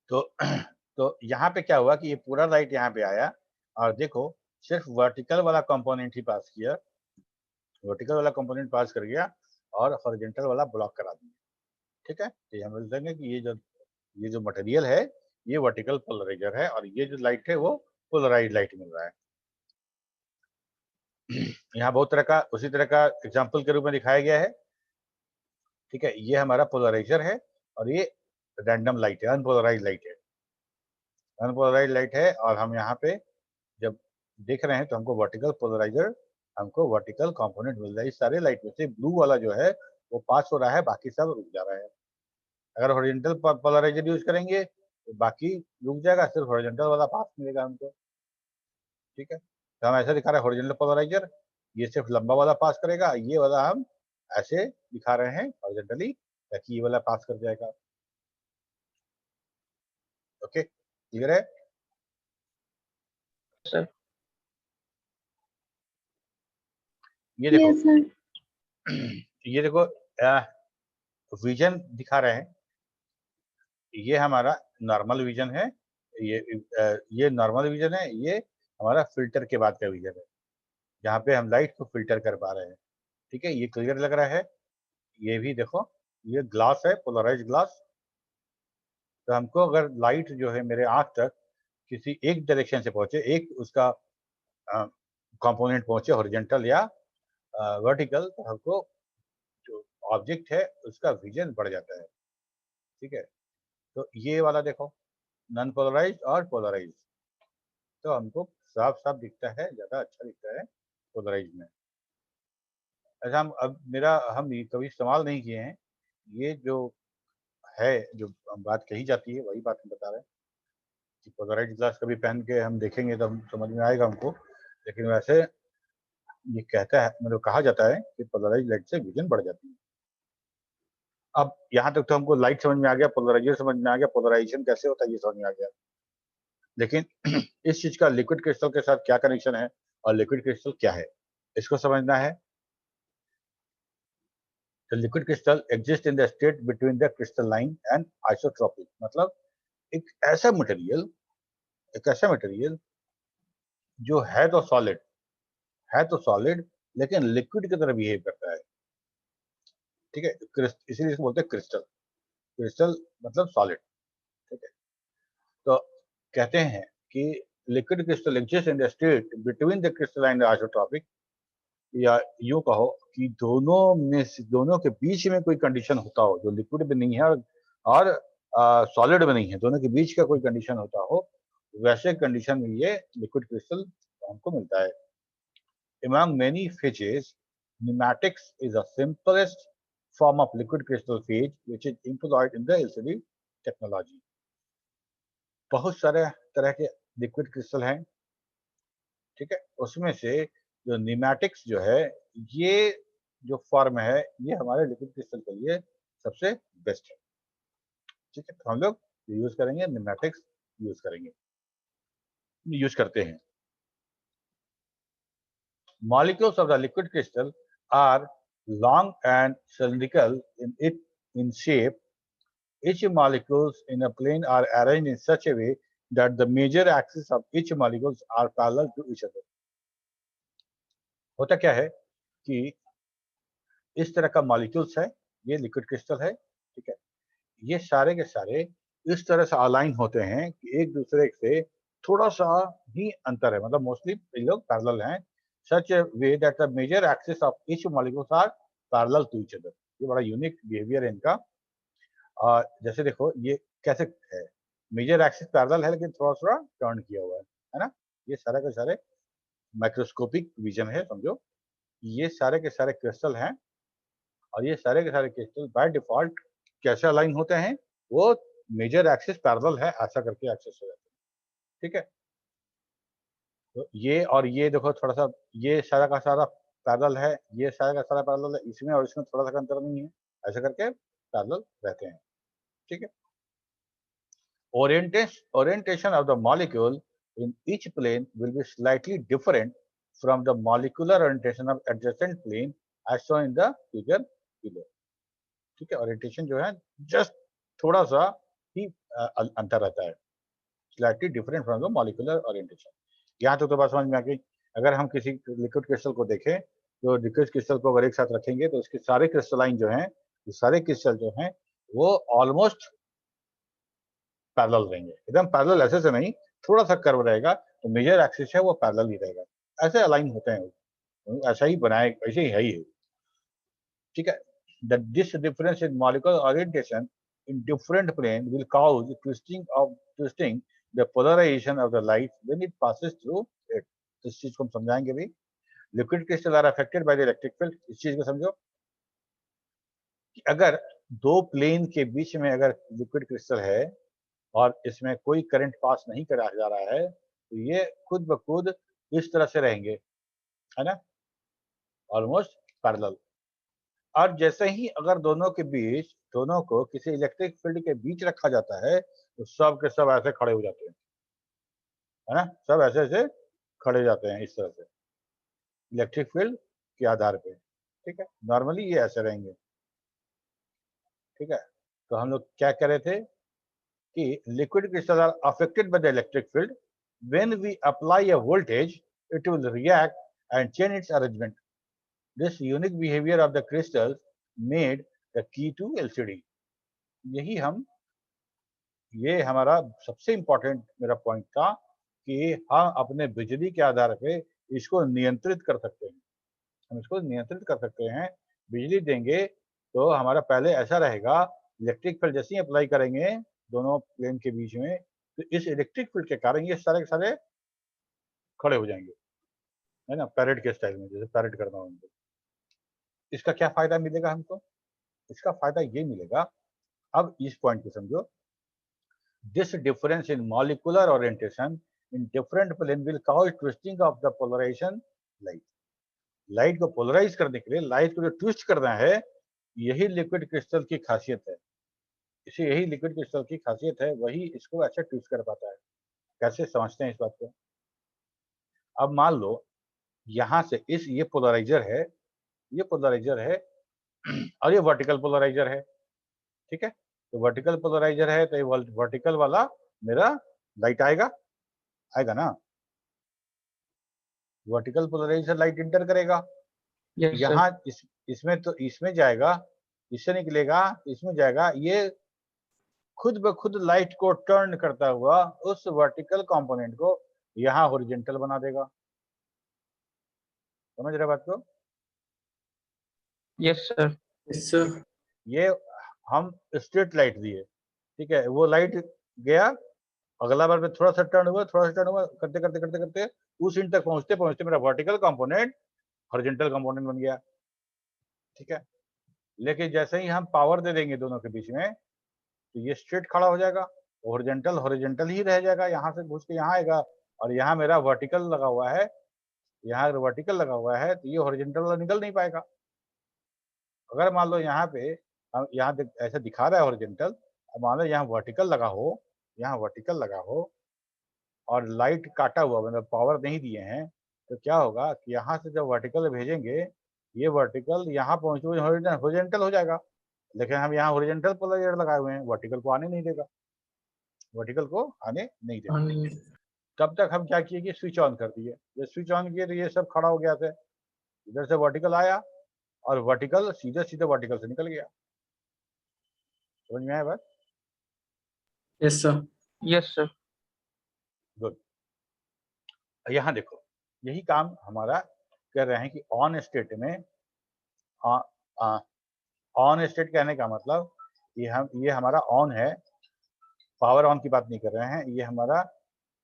तो तो यहाँ पे क्या हुआ कि ये पूरा लाइट यहाँ पे आया और देखो सिर्फ वर्टिकल वाला कंपोनेंट ही पास किया, वर्टिकल वाला कंपोनेंट पास कर गया और हॉरिजॉन्टल वाला ब्लॉक करा दिया। ठीक है, तो हम बोलेंगे कि ये जो मटेरियल है ये वर्टिकल पोलराइजर है और ये जो लाइट है वो पोलराइज लाइट मिल रहा है। यहाँ बहुत तरह का उसी तरह का एग्जाम्पल के रूप में दिखाया गया है। ठीक है, ये हमारा पोलराइजर है और ये रैंडम लाइट है, अनपोलराइज लाइट है, अनपोलराइज लाइट है। और हम यहाँ पे जब देख रहे हैं तो हमको वर्टिकल पोलराइजर, हमको वर्टिकल कंपोनेंट मिल रहा है। इस सारे लाइट में से ब्लू वाला जो है वो पास हो रहा है, बाकी सब रुक जा रहा है। अगर हॉरिजॉन्टल पोलराइजर यूज करेंगे तो बाकी रुक जाएगा, सिर्फ हॉरिजॉन्टल वाला पास मिलेगा हमको। ठीक है, तो हम ऐसे दिखा रहे हैं हॉरिजॉन्टल पोलराइजर, ये सिर्फ लंबा वाला पास करेगा, ये वाला हम ऐसे दिखा रहे हैं हॉरिजॉन्टली ताकि ये वाला पास कर जाएगा। ओके, क्लियर है सर? ये देखो Yes, sir. ये देखो विजन दिखा रहे हैं, ये हमारा नॉर्मल विजन है, ये नॉर्मल विजन है, ये हमारा फिल्टर के बाद का विजन है जहाँ पे हम लाइट को फिल्टर कर पा रहे हैं। ठीक है, ये क्लियर लग रहा है। ये भी देखो ये ग्लास है, पोलराइज ग्लास। तो हमको अगर लाइट जो है मेरे आंख तक किसी एक डायरेक्शन से पहुंचे, एक उसका कंपोनेंट पहुंचे हॉरिजॉन्टल या वर्टिकल, तो हमको जो ऑब्जेक्ट है उसका विजन बढ़ जाता है। ठीक है, तो ये वाला देखो नॉन पोलराइज और पोलराइज, तो हमको साफ साफ दिखता है, ज्यादा अच्छा दिखता है पोलराइज में। ऐसा हम ये कभी इस्तेमाल नहीं किए हैं, ये जो है जो बात कही जाती है वही बात हम बता रहे हैं कि पोलराइज ग्लास कभी पहन के हम देखेंगे तो हम समझ में आएगा हमको। लेकिन वैसे ये कहता है, मतलब कहा जाता है कि पोलराइज लाइट से विजन बढ़ जाती है। अब यहाँ तक तो हमको लाइट समझ में आ गया, पोलराइजर समझ में आ गया, पोलराइजेशन कैसे होता है ये समझ में आ गया। लेकिन इस चीज का लिक्विड क्रिस्टल के साथ क्या कनेक्शन है और लिक्विड क्रिस्टल क्या है, इसको समझना है। तो liquid crystal exist in the state between the crystalline and isotropic, मतलब एक ऐसा मटेरियल जो है तो सॉलिड लेकिन लिक्विड की तरह बिहेव करता है। ठीक है, इसीलिए इसको बोलते हैं क्रिस्टल। क्रिस्टल मतलब सॉलिड। ठीक है, तो कहते हैं कि liquid crystal exist in the state between the crystalline and isotropic, या यूं कहो कि दोनों के बीच में कोई कंडीशन होता हो जो लिक्विड में नहीं है और सॉलिड में नहीं है, दोनों के बीच का कोई कंडीशन होता हो, वैसे कंडीशन में ये लिक्विड क्रिस्टल हमको मिलता है। Among many phases, pneumatics is the simplest form of liquid crystal phase which is employed in the LCD technology. बहुत सारे तरह के लिक्विड क्रिस्टल हैं। ठीक है, उसमें से जो न्यूमैटिक्स जो है, ये जो फॉर्म है ये हमारे लिक्विड क्रिस्टल के लिए सबसे बेस्ट है। ठीक है, तो हम लोग यूज करेंगे न्यूमैटिक्स, यूज करते हैं। Molecules of the liquid crystal are long and cylindrical in shape. Each molecules in a plane are arranged in such a way that the major axes of each molecules are parallel to each other. होता क्या है कि इस तरह का molecules है, ये liquid crystal है। ठीक है, ये सारे के सारे इस तरह से अलाइन होते हैं कि एक दूसरे से थोड़ा सा ही अंतर है, मतलब मोस्टली ये लोग पैरेलल हैं, such a way that the major axis of each molecule are parallel to each other. ये बड़ा यूनिक बिहेवियर है इनका। जैसे देखो ये कैसे है, मेजर एक्सिस पैरेलल है लेकिन थोड़ा थोड़ा टर्न किया हुआ है ना। ये सारे के सारे माइक्रोस्कोपिक विजन है, समझो ये सारे के सारे क्रिस्टल हैं और ये सारे के सारे क्रिस्टल बाय डिफॉल्ट कैसे अलाइन होते हैं, वो मेजर एक्सिस पैरेलल है ऐसा करके एक्सेस हो जाते हैं। ठीक है, तो ये और ये देखो थोड़ा सा, ये सारा का सारा पैरेलल है, ये सारा का सारा पैरेलल है, इसमें और इसमें थोड़ा सा अंतर नहीं है, ऐसा करके पैरेलल रहते हैं। ठीक है, orientation of the molecule in each plane will be slightly different from the molecular orientation of adjacent plane as shown in the figure below. ठीक है, ओरिएंटेशन जो है जस्ट थोड़ा सा ही अंतर रहता है, slightly different from the molecular orientation. यहाँ तक तो बात समझ में आ गई। अगर हम किसी लिक्विड क्रिस्टल को देखें तो लिक्विड क्रिस्टल को अगर एक साथ रखेंगे तो उसके सारे क्रिस्टलाइन जो हैं, सारे क्रिस्टल जो हैं वो ऑलमोस्ट पैरेलल रहेंगे, एकदम पैरेलल ऐसे से नहीं, थोड़ा सा कर्व रहेगा, तो मेजर एक्सिस है वो पैरेलल ही रहेगा, ऐसे अलाइन होते हैं, ऐसा ही बनाए, ऐसे ही है ही। ठीक है, that this difference in molecular orientation in different plane will cause twisting the polarization of the light when it passes through it. इस चीज को हम समझाएंगे भी। Liquid crystal are affected by the electric field, इस चीज को समझो कि अगर दो प्लेन के बीच में अगर लिक्विड क्रिस्टल है और इसमें कोई करंट पास नहीं करा जा रहा है तो ये खुद ब खुद इस तरह से रहेंगे, है ना, ऑलमोस्ट पैरेलल। और जैसे ही अगर दोनों के बीच, दोनों को किसी इलेक्ट्रिक फील्ड के बीच रखा जाता है तो सब के सब ऐसे खड़े हो जाते हैं, है ना, सब ऐसे ऐसे खड़े जाते हैं इस तरह से इलेक्ट्रिक फील्ड के आधार पे। ठीक है, नॉर्मली ये ऐसे रहेंगे। ठीक है, तो हम लोग क्या कह रहे थे कि liquid crystals are affected by the electric field. When we apply a voltage, it will react and change its arrangement. This unique behavior of the crystals made the key to LCD. ये हमारा सबसे important मेरा point था कि हम अपने बिजली के आधार पे इसको नियंत्रित कर सकते हैं, हम इसको नियंत्रित कर सकते हैं। बिजली देंगे तो हमारा पहले ऐसा रहेगा, इलेक्ट्रिक फील्ड जैसे ही अप्लाई करेंगे दोनों प्लेन के बीच में तो इस इलेक्ट्रिक फील्ड के कारण ये सारे के सारे खड़े हो जाएंगे, है ना, पैरेट के स्टाइल में, जैसे पैरेट करना हो। इसका क्या फायदा मिलेगा हमको? इसका फायदा ये मिलेगा, अब इस पॉइंट को समझो, this difference in molecular orientation in different plane will cause twisting of the polarisation light. Light को पोलराइज करने के लिए, लाइट को जो ट्विस्ट करना है, यही लिक्विड क्रिस्टल की खासियत है। इसे यही लिक्विड क्रिस्टल की खासियत है, वही इसको अच्छा ट्विस्ट कर पाता है। कैसे समझते हैं इस बात को? अब मान लो यहां से ये पोलराइजर है, ये पोलराइजर है और ये वर्टिकल पोलराइजर है। ठीक है, तो वर्टिकल पोलराइजर है तो ये वर्टिकल वाला मेरा लाइट आएगा ना, वर्टिकल पोलराइजर लाइट इंटर करेगा। Yes sir. यहाँ इसमें तो इसमें जाएगा, इससे निकलेगा, इसमें जाएगा, ये खुद ब खुद लाइट को टर्न करता हुआ उस वर्टिकल कंपोनेंट को यहाँ हॉरिजॉन्टल बना देगा। समझ रहे बात को? Yes sir. Yes, sir. ये हम स्ट्रेट लाइट दिए, ठीक है, वो लाइट गया, अगला बार में थोड़ा सा टर्न हुआ, थोड़ा सा टर्न हुआ, करते करते करते करते उस इन तक पहुंचते पहुंचते मेरा वर्टिकल कंपोनेंट हॉरिजॉन्टल कंपोनेंट बन गया। ठीक है, लेकिन जैसे ही हम पावर दे देंगे दोनों के बीच में तो ये स्ट्रेट खड़ा हो जाएगा, हॉरिजॉन्टल हॉरिजॉन्टल ही रह जाएगा, यहाँ से घुस के यहाँ आएगा, और यहाँ मेरा वर्टिकल लगा हुआ है, यहाँ वर्टिकल लगा हुआ है तो ये हॉरिजॉन्टल वाला निकल नहीं पाएगा। अगर मान लो यहाँ पे यहाँ ऐसा दिखा रहा है हॉरिजॉन्टल, अब मान लो यहाँ वर्टिकल लगा हो, यहाँ वर्टिकल लगा हो और लाइट काटा हुआ, मतलब पावर नहीं दिए हैं, तो क्या होगा कि यहाँ से जब वर्टिकल भेजेंगे ये वर्टिकल यहाँ पहुंचे हुए हॉरिजॉन्टल हो जाएगा, लेकिन हम यहाँ हॉरिजॉन्टल पोलराइजर लगाए हुए हैं, वर्टिकल को आने नहीं देगा, वर्टिकल को आने नहीं देगा। And तब तक हम क्या किए कि स्विच ऑन कर दिए, ये स्विच ऑन किए तो ये सब खड़ा हो गया था, इधर से वर्टिकल आया और वर्टिकल सीधे सीधे वर्टिकल से निकल गया। समझ में आया बात? yes, sir. Yes sir. Good. यहाँ देखो, यही काम हमारा कर रहे हैं कि ऑन स्टेट में ऑन स्टेट कहने का मतलब ये हमारा ऑन है, पावर ऑन की बात नहीं कर रहे हैं, ये हमारा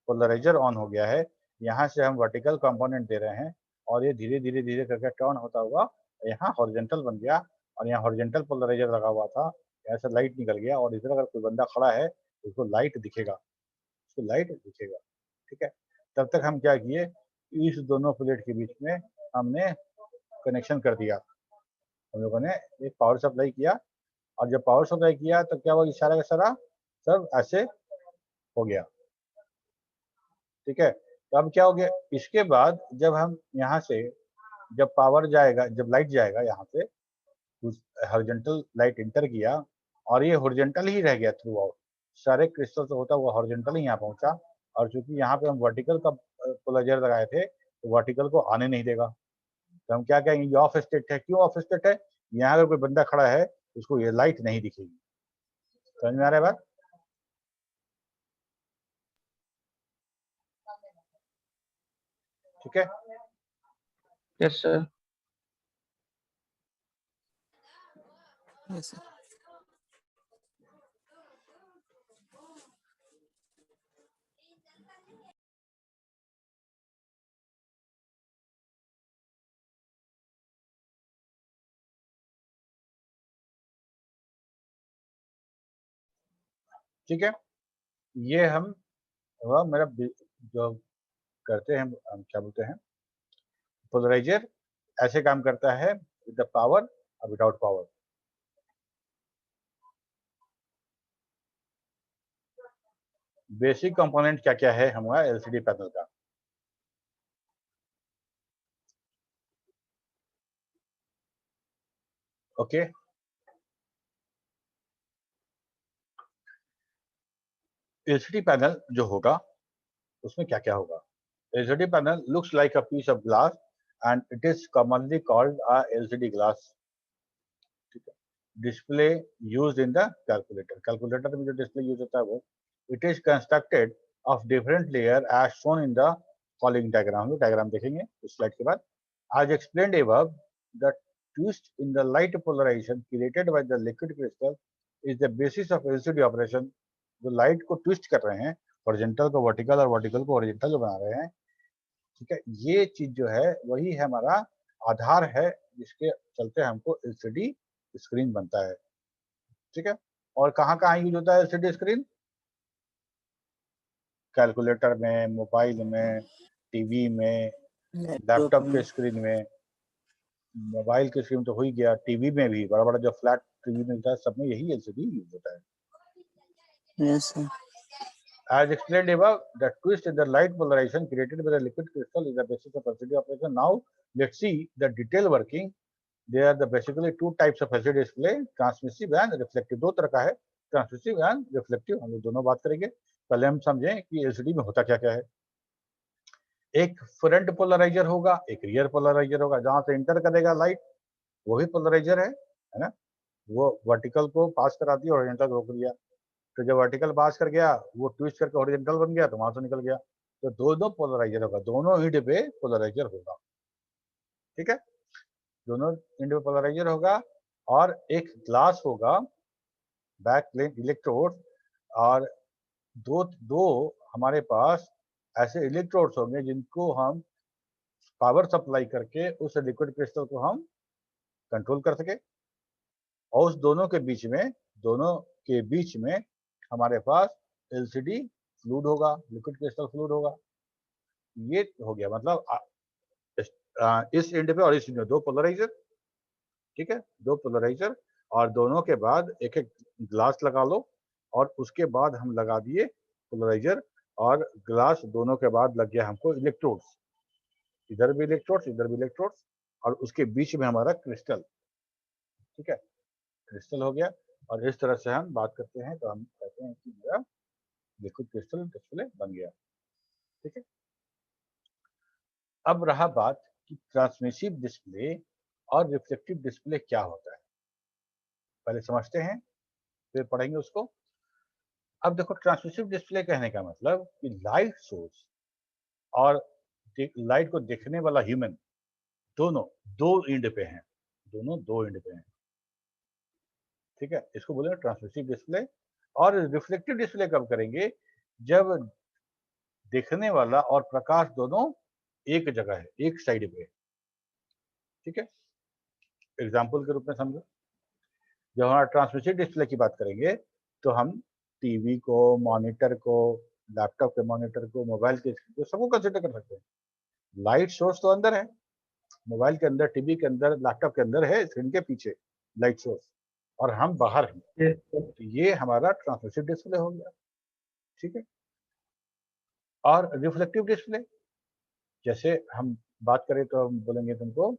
पोलराइजर ऑन हो गया है। यहाँ से हम वर्टिकल कंपोनेंट दे रहे हैं और ये धीरे धीरे धीरे करके टर्न होता हुआ यहाँ हॉरिजॉन्टल बन गया और यहाँ हॉरिजॉन्टल पोलराइजर लगा हुआ था, यहाँ से लाइट निकल गया और इधर अगर कोई बंदा खड़ा है तो उसको लाइट दिखेगा, उसको लाइट दिखेगा। ठीक है, तब तक हम क्या किए, इस दोनों प्लेट के बीच में हमने कनेक्शन कर दिया। हम लोगों ने एक पावर सप्लाई किया और जब पावर सप्लाई किया तो क्या हुआ, इशारा का सारा सब ऐसे हो गया। ठीक है, तो अब क्या हो गया, इसके बाद जब हम यहाँ से जब पावर जाएगा, जब लाइट जाएगा यहाँ से, हॉरिजॉन्टल लाइट इंटर किया और ये हॉरिजॉन्टल ही रह गया थ्रू आउट, सारे क्रिस्टल से होता हुआ हॉरिजॉन्टल ही यहाँ पहुंचा। और चूंकि यहाँ पे हम वर्टिकल का पोलराइजर लगाए थे तो वर्टिकल को आने नहीं देगा, तो हम क्या कहेंगे, ये ऑफ स्टेट है। क्यों ऑफ स्टेट है, यहाँ अगर कोई बंदा खड़ा है उसको ये लाइट नहीं दिखेगी। समझ में आ रहा है बात? ठीक है, यस सर। Yes, sir. ठीक है, ये हम वह मेरा जो करते हैं, हम क्या बोलते हैं, पोलराइजर ऐसे काम करता है विद द पावर और विदाउट पावर। बेसिक कंपोनेंट क्या क्या है हमारा एलसीडी पैनल का। ओके, एलसीडी पैनल जो होगा उसमें क्या क्या होगा। LCD panel looks like a piece of glass and it is commonly called a LCD glass. Display used in the calculator, calculator में जो डिस्प्ले यूज होता है वो, it is constructed of different layer as shown in the following diagram. Diagram देखेंगे इस slide के बाद। As explained above, the twist in the light polarization created by the liquid crystal is the basis of LCD operation। जो light को twist कर रहे हैं, horizontal को वर्टिकल और वर्टिकल को हॉरिजॉन्टल बना रहे हैं, ठीक है, ये चीज जो है वही है हमारा आधार है जिसके चलते हमको एलसीडी स्क्रीन बनता है। ठीक है, और कहाँ कहाँ यूज होता है एलसीडी स्क्रीन, कैलकुलेटर में, मोबाइल में, टीवी में, Laptop लैपटॉप के में स्क्रीन में, मोबाइल की स्क्रीन तो हो ही गया, टीवी में भी, बड़ा बड़ा जो फ्लैट टीवी मिलता है सब में यही एलसीडी यूज होता है। yes sir As explained above, the twist in the light polarization created by the liquid crystal is the basis of LCD operation. Now let's see the detail working. There are the basically two types of LCD display, transmissive and reflective। दो तरह का है, transmissive and reflective. हम लोग दोनों बात करेंगे। पहले हम समझें कि एलसीडी में होता क्या क्या है। एक फ्रंट पोलराइजर होगा, एक रियर पोलराइजर होगा। जहां से इंटर करेगा लाइट वो भी पोलराइजर है ना, वो वर्टिकल को पास करा दिया, हॉरिजॉन्टल रोक दिया। तो जब वर्टिकल पास कर गया वो ट्विस्ट करके हॉरिजॉन्टल बन गया तो वहां से निकल गया। तो दोनों पोलराइजर होगा, दोनों एंड पे पोलराइजर होगा। ठीक है, दोनों एंड पे पोलराइजर होगा और एक ग्लास होगा, बैक प्लेन इलेक्ट्रोड, और दो दो हमारे पास ऐसे इलेक्ट्रोड्स होंगे जिनको हम पावर सप्लाई करके उस लिक्विड क्रिस्टल को हम कंट्रोल कर सके। और उस दोनों के बीच में हमारे पास एलसीडी फ्लूइड होगा, लिक्विड क्रिस्टल फ्लूइड होगा। ये हो गया मतलब इस एंड पे और इस एंड में दो पोलराइजर। ठीक है, दो पोलराइजर और दोनों के बाद एक एक ग्लास लगा लो और उसके बाद हम लगा दिए पोलराइजर और ग्लास, दोनों के बाद लग गया हमको इलेक्ट्रोड्स, इधर भी इलेक्ट्रोड्स इधर भी इलेक्ट्रोड्स और उसके बीच में हमारा क्रिस्टल। ठीक है, क्रिस्टल हो गया और इस तरह से हम बात करते हैं तो हम कहते हैं कि मेरा लिक्विड क्रिस्टल डिस्प्ले बन गया। ठीक है, अब रहा बात कि ट्रांसमिसिव डिस्प्ले और रिफ्लेक्टिव डिस्प्ले क्या होता है, पहले समझते हैं फिर पढ़ेंगे उसको। अब देखो, ट्रांसमिसिव डिस्प्ले कहने का मतलब कि लाइट सोर्स और लाइट को देखने वाला ह्यूमन दोनों दो एंड पे हैं, दोनों दो एंड पे हैं। ठीक है, इसको बोलेंगे ट्रांसमिसिव डिस्प्ले। और रिफ्लेक्टिव डिस्प्ले कब करेंगे? जब देखने वाला और प्रकाश दोनों एक जगह है, एक साइड पे है। ठीक है, एग्जाम्पल के रूप में समझो, जब हमारा ट्रांसमिसिव डिस्प्ले की बात करेंगे तो हम टीवी को, मॉनिटर को, लैपटॉप के मॉनिटर को, मोबाइल के स्क्रीन को, सबको कंसिडर कर सकते हैं। लाइट सोर्स तो अंदर है, मोबाइल के अंदर, टीवी के अंदर, लैपटॉप के अंदर है, स्क्रीन के पीछे लाइट सोर्स, और हम बाहर हैं। yes sir, तो ये हमारा ट्रांसमिसिव डिस्प्ले हो गया। ठीक है, और रिफ्लेक्टिव डिस्प्ले, जैसे हम बात करें तो हम बोलेंगे तुमको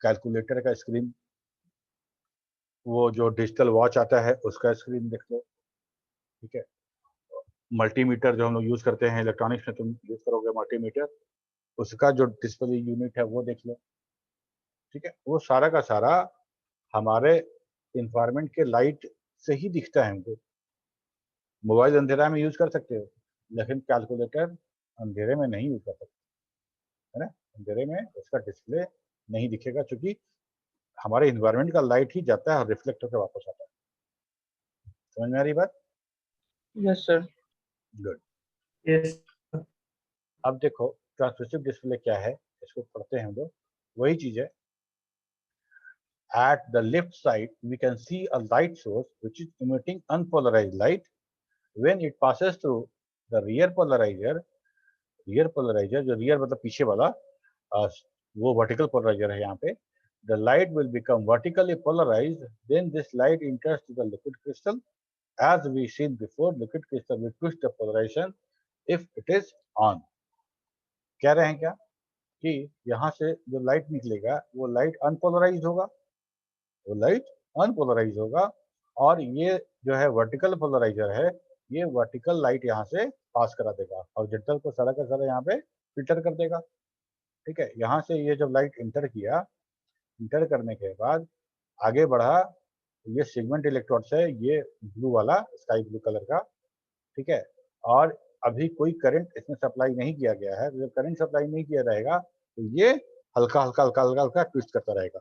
कैलकुलेटर का स्क्रीन, वो जो डिजिटल वॉच आता है उसका स्क्रीन देख लो। ठीक है, मल्टीमीटर जो हम लोग यूज करते हैं इलेक्ट्रॉनिक्स में, तुम यूज करोगे मल्टीमीटर, उसका जो डिस्प्ले यूनिट है वो देख लो। ठीक है, वो सारा का सारा हमारे इन्वायरमेंट के लाइट से ही दिखता है हमको। मोबाइल अंधेरा में यूज कर सकते हो, लेकिन कैलकुलेटर अंधेरे में नहीं यूज कर सकते, है ना। अंधेरे में उसका डिस्प्ले नहीं दिखेगा, क्योंकि हमारे इन्वायरमेंट का लाइट ही जाता है और रिफ्लेक्ट होकर वापस आता है। समझ में आ रही बात? Yes sir. गुड। yes अब देखो ट्रांसमिसिव डिस्प्ले क्या है, इसको पढ़ते हैं हम लोग। वही चीज है, at the left side we can see a light source which is emitting unpolarized light. When it passes through the rear polarizer जो rear मतलब पीछे वाला, वो vertical polarizer है यहाँ पे, the light will become vertically polarized. Then this light enters to the liquid crystal. As we seen before, liquid crystal will twist the polarization if it is on. कह रहे हैं क्या कि यहाँ से जो लाइट निकलेगा वो लाइट अनपोलराइज होगा, और ये जो है वर्टिकल पोलराइजर है, ये वर्टिकल लाइट यहाँ से पास करा देगा और जेंटल को सारा का सारा यहाँ पे फिल्टर कर देगा। ठीक है, यहाँ से ये जब लाइट इंटर किया, इंटर करने के बाद आगे बढ़ा, ये सेगमेंट इलेक्ट्रोड है, ये ब्लू वाला, स्काई ब्लू कलर का। ठीक है, और अभी कोई करंट इसमें सप्लाई नहीं किया गया है। जब करंट सप्लाई नहीं किया रहेगा तो ये हल्का हल्का हल्का हल्का हल्का ट्विस्ट करता रहेगा।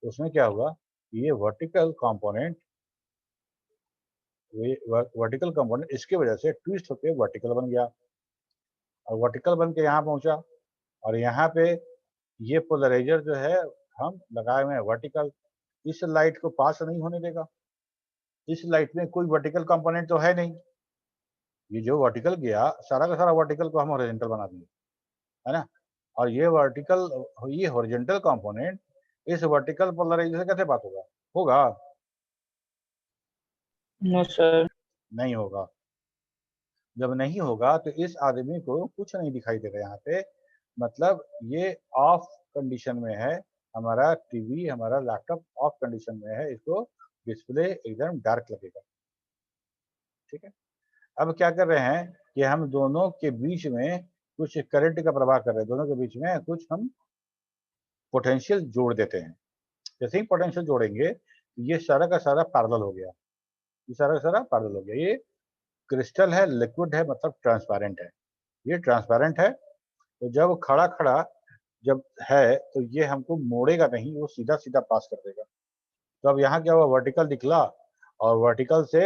उसमें क्या हुआ, ये वर्टिकल कंपोनेंट इसके वजह से ट्विस्ट होकर वर्टिकल बन गया, और वर्टिकल बन के यहाँ पहुंचा, और यहाँ पे ये पोलराइजर जो है हम लगाए हुए हैं वर्टिकल, इस लाइट को पास नहीं होने देगा। इस लाइट में कोई वर्टिकल कंपोनेंट तो है नहीं, ये जो वर्टिकल गया सारा का सारा वर्टिकल को हम हॉरिजॉन्टल बना देंगे, है ना। और ये हॉरिजॉन्टल कंपोनेंट इस वर्टिकल पोलराइजर से कैसे बात होगा? No sir. नहीं होगा। जब नहीं होगा तो इस आदमी को कुछ नहीं दिखाई देगा यहाँ पे, मतलब ये ऑफ कंडीशन में है, हमारा टीवी, हमारा लैपटॉप ऑफ कंडीशन में है, इसको डिस्प्ले एकदम डार्क लगेगा। ठीक है, अब क्या कर रहे हैं कि हम दोनों के बीच में कुछ करंट का प्रवाह कर रहे हैं, दोनों के बीच में कुछ हम पोटेंशियल जोड़ देते हैं। जैसे ही पोटेंशियल जोड़ेंगे ये सारा का सारा पैरेलल हो गया, ये सारा का सारा पैरेलल हो गया। ये क्रिस्टल है, लिक्विड है, मतलब ट्रांसपेरेंट है। ये ट्रांसपेरेंट है, तो जब खड़ा खड़ा जब है तो ये हमको मोड़ेगा नहीं, वो सीधा सीधा पास कर देगा। तो अब यहाँ क्या हुआ, वर्टिकल निकला, और वर्टिकल से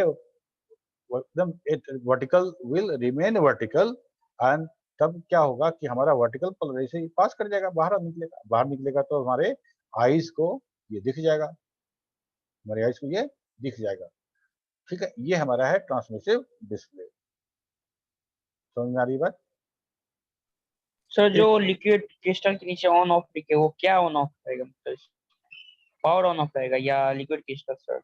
एकदम vertical will remain vertical, and तब क्या होगा कि हमारा वर्टिकल पोलराइजर से पास कर जाएगा, बाहर निकलेगा तो हमारे आईज को ये दिख जाएगा, हमारे आईज को ये दिख जाएगा। ठीक है, ये हमारा है ट्रांसमिसिव डिस्प्ले। समझ में आ रही बात? सर जो लिक्विड क्रिस्टल के नीचे ऑन ऑफ लिखे वो क्या ऑन ऑफ रहेगा, मतलब पावर ऑन ऑफ रहेगा या लिक्विड क्रिस्टल सर?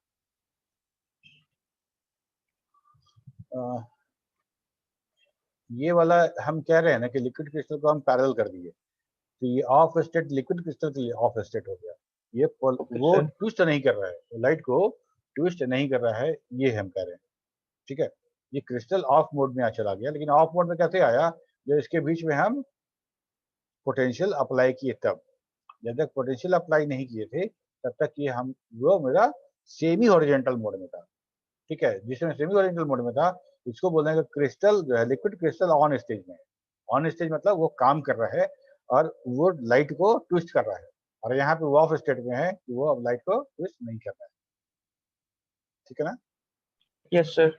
ये वाला हम कह रहे हैं ना कि लिक्विड क्रिस्टल को हम पैरेलल कर दिए, तो ये ऑफ स्टेट लिक्विड क्रिस्टल के लिए ऑफ स्टेट हो गया। ये वो sir. ट्विस्ट नहीं कर रहा है, लाइट को ट्विस्ट नहीं कर रहा है, ये हम कह रहे हैं। ठीक है, ये क्रिस्टल ऑफ मोड में चला गया, लेकिन ऑफ मोड में कैसे आया, जब इसके बीच में हम पोटेंशियल अप्लाई किए तब। जब तक पोटेंशियल अप्लाई नहीं किए थे तब तक ये वो मेरा सेमी हॉरिजॉन्टल मोड में था। ठीक है, जिसमें सेमी हॉरिजॉन्टल मोड में था, इसको बोलेंगे क्रिस्टल जो है, लिक्विड क्रिस्टल ऑन स्टेज में। ऑन स्टेज मतलब वो काम कर रहा है और वो लाइट को ट्विस्ट कर रहा है, और यहाँ पे वो ऑफ स्टेट में है कि वो अब लाइट को ट्विस्ट नहीं कर रहा है। ठीक है ना। Yes sir.